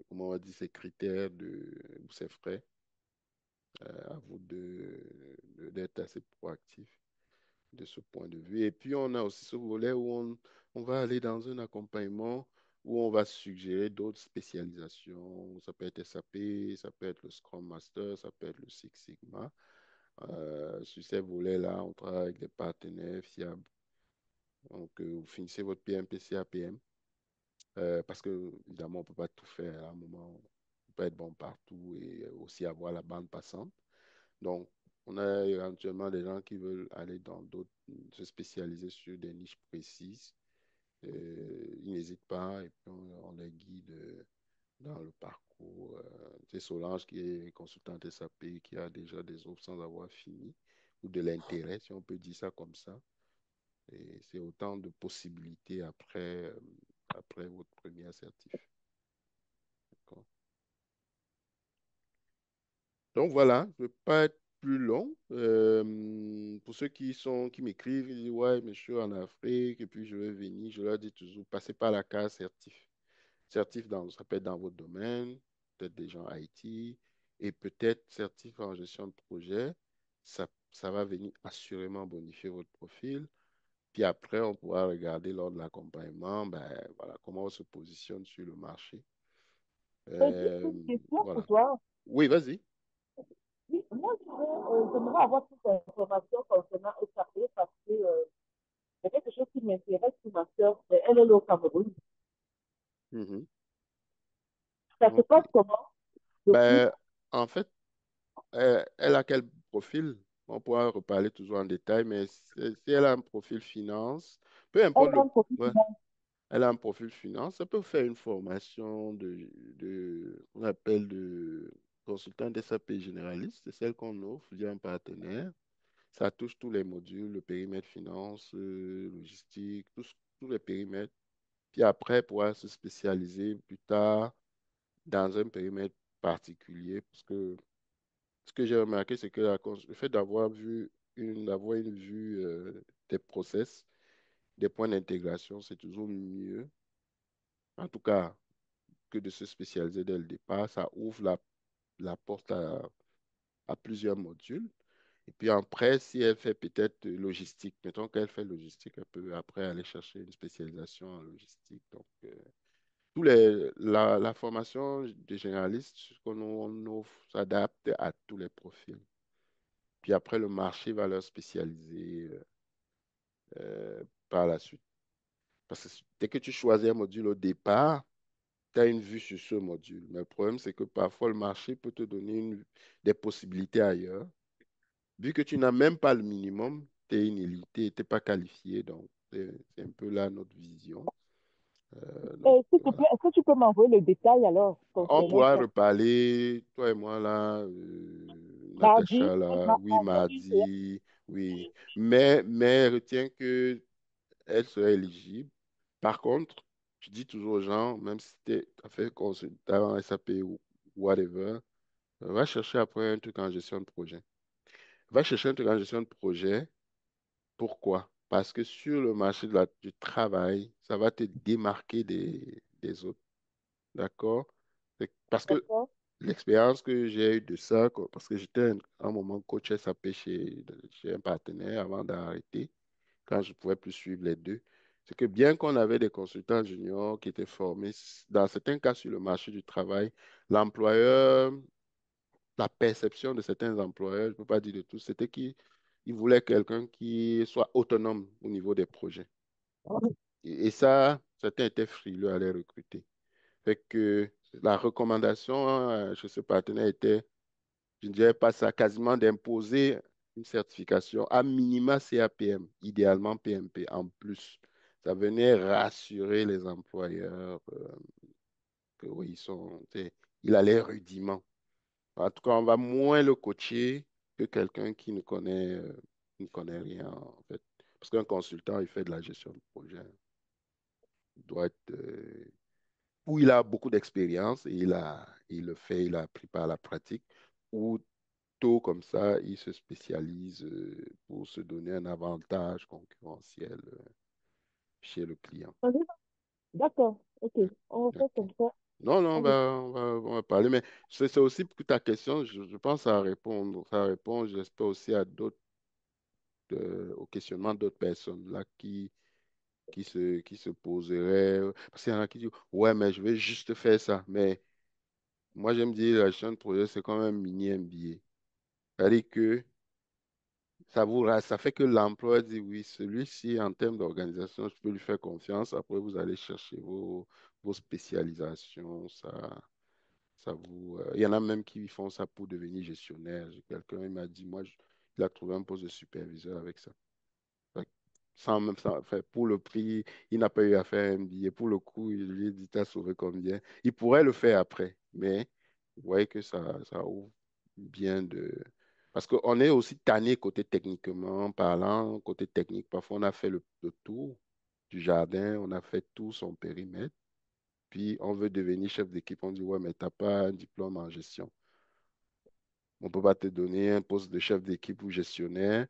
A: comment on va dire, ses critères ou ses frais. À vous d'être assez proactif de ce point de vue. Et puis, on a aussi ce volet où on va aller dans un accompagnement où on va suggérer d'autres spécialisations. Ça peut être SAP, ça peut être le Scrum Master, ça peut être le Six Sigma. Sur ces volets-là, on travaille avec des partenaires fiables. Donc, vous finissez votre PMP, CAPM, parce que, évidemment, on ne peut pas tout faire à un moment. On ne peut pas être bon partout et aussi avoir la bande passante. Donc, on a éventuellement des gens qui veulent aller dans d'autres, se spécialiser sur des niches précises. Ils n'hésitent pas et puis on les guide dans le parcours. C'est Solange qui est consultante SAP, qui a déjà des offres sans avoir fini, ou de l'intérêt, si on peut dire ça comme ça. Et c'est autant de possibilités après votre premier assertif. D'accord. Donc voilà, je ne vais pas être plus long. Pour ceux qui m'écrivent, ils disent, ouais, mais je suis en Afrique et puis je vais venir, je leur dis toujours, passez par la case certif. Certif ça peut être dans votre domaine, peut-être des gens IT, et peut-être certif en gestion de projet. Ça va venir assurément bonifier votre profil. Puis après, on pourra regarder lors de l'accompagnement, ben, voilà, comment on se positionne sur le marché.
C: Juste
A: Euh,
C: une question pour
A: voilà.
C: toi.
A: Oui, vas-y.
C: Oui, moi, j'aimerais avoir plus d'informations concernant SAP parce que c'est quelque chose qui m'intéresse pour ma soeur. Elle est au Cameroun.
A: Mhm.
C: Ça se
A: OK.
C: passe comment depuis?
A: Ben, en fait, elle a quel profil? On pourra reparler toujours en détail, mais si elle a un profil finance, peu
C: Elle
A: importe
C: a un profil
A: ouais, elle a un profil finance, elle peut faire une formation on appelle de consultant SAP généraliste, c'est celle qu'on offre via un partenaire. Ça touche tous les modules, le périmètre finance, logistique, tous les périmètres. Puis après, pourra se spécialiser plus tard dans un périmètre particulier. Parce que ce que j'ai remarqué, c'est que le fait d'avoir une vue des process, des points d'intégration, c'est toujours mieux. En tout cas, que de se spécialiser dès le départ. Ça ouvre la porte à plusieurs modules. Et puis après, si elle fait peut-être logistique, mettons qu'elle fait logistique, elle peut après aller chercher une spécialisation en logistique. Donc, la formation de généraliste qu'on offre s'adapte à tous les profils. Puis après, le marché va leur spécialiser par la suite. Parce que dès que tu choisis un module au départ, tu as une vue sur ce module. Mais le problème, c'est que parfois, le marché peut te donner des possibilités ailleurs. Vu que tu n'as même pas le minimum, tu es inélité, tu n'es pas qualifié. Donc, c'est un peu là notre vision. Donc,
C: S'il te plaît,
A: voilà.
C: est-ce que tu peux m'envoyer le détail alors
A: On
C: concernant
A: pourra
C: ça?
A: reparler, toi et moi là,
C: Mardi,
A: Natacha là, oui,
C: mardi,
A: mardi, oui. Mais retiens que elle serait éligible. Par contre, je dis toujours aux gens, même si tu as fait consultant SAP ou whatever, va chercher après un truc en gestion de projet. Va chercher un truc en gestion de projet. Pourquoi? Parce que sur le marché du travail, ça va te démarquer des autres. D'accord? Parce que
C: d'accord.
A: l'expérience que j'ai eue de ça, parce que j'étais un moment coach SAP chez un partenaire avant d'arrêter, quand je ne pouvais plus suivre les deux, c'est que bien qu'on avait des consultants juniors qui étaient formés, dans certains cas sur le marché du travail, l'employeur, la perception de certains employeurs, je ne peux pas dire de tous, c'était qu'ils voulaient quelqu'un qui soit autonome au niveau des projets. Et ça, certains étaient frileux à les recruter. Fait que la recommandation chez ce partenaire était, je ne dirais pas ça, quasiment d'imposer une certification à minima CAPM, idéalement PMP en plus. Ça venait rassurer les employeurs que oui, il a l'air rudiment. En tout cas, on va moins le coacher que quelqu'un qui ne connaît rien en fait. Parce qu'un consultant, il fait de la gestion de projet. Il doit être où il a beaucoup d'expérience et il le fait, il a appris par la pratique, ou tôt comme ça, il se spécialise pour se donner un avantage concurrentiel chez le client.
C: D'accord, ok. On va faire
A: OK.
C: comme ça.
A: Non, non,
C: On va-
A: on va parler, mais c'est aussi pour ta question, je pense à répondre. Ça répond, j'espère aussi à aux questionnements d'autres personnes là qui se poseraient. Parce qu'il y en a qui disent, ouais, mais je vais juste faire ça. Mais moi, j'aime dire, la gestion de projet, c'est comme un mini MBA. C'est-à-dire que ça fait que l'emploi dit oui, celui-ci, en termes d'organisation, je peux lui faire confiance. Après, vous allez chercher vos spécialisations. Il y en a même qui font ça pour devenir gestionnaire. Quelqu'un il m'a dit, il a trouvé un poste de superviseur avec ça. Fait que enfin, pour le prix, il n'a pas eu à faire un billet. Pour le coup, il lui a dit, t'as sauvé combien? Il pourrait le faire après, mais vous voyez que ça ouvre bien de. Parce qu'on est aussi tanné côté techniquement parlant, côté technique. Parfois, on a fait le tour du jardin, on a fait tout son périmètre, puis on veut devenir chef d'équipe. On dit, ouais, mais t'as pas un diplôme en gestion. On ne peut pas te donner un poste de chef d'équipe ou gestionnaire.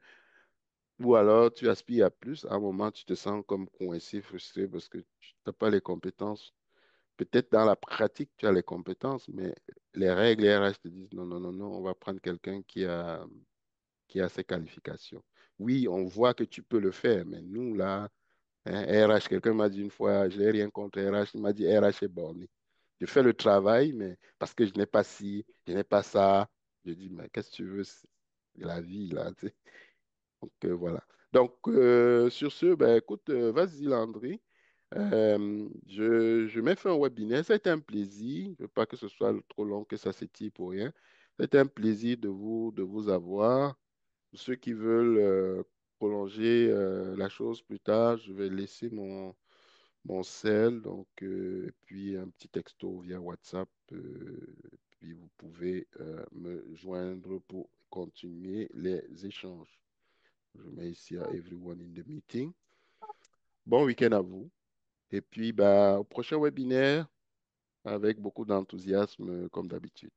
A: Ou alors, tu aspires à plus. À un moment, tu te sens comme coincé, frustré parce que tu n'as pas les compétences. Peut-être dans la pratique, tu as les compétences, mais les règles les RH te disent non, non, non, non, on va prendre quelqu'un qui a ses qualifications. Oui, on voit que tu peux le faire, mais nous, là, hein, RH, quelqu'un m'a dit une fois, je n'ai rien contre RH, il m'a dit RH est borné. Je fais le travail, mais parce que je n'ai pas ci, je n'ai pas ça. Je dis, mais qu'est-ce que tu veux? C'est la vie, là, tu sais. Donc, voilà. Donc, sur ce, ben, écoute, vas-y, Landry. Je mets fin au webinaire. C'était un plaisir. Je ne veux pas que ce soit trop long, que ça s'étire pour rien. C'était un plaisir de vous avoir. Pour ceux qui veulent prolonger la chose plus tard, je vais laisser mon cell, donc, et puis un petit texto via WhatsApp. Puis vous pouvez me joindre pour continuer les échanges. Je mets ici à everyone in the meeting. Bon week-end à vous. Et puis, bah, au prochain webinaire avec beaucoup d'enthousiasme comme d'habitude.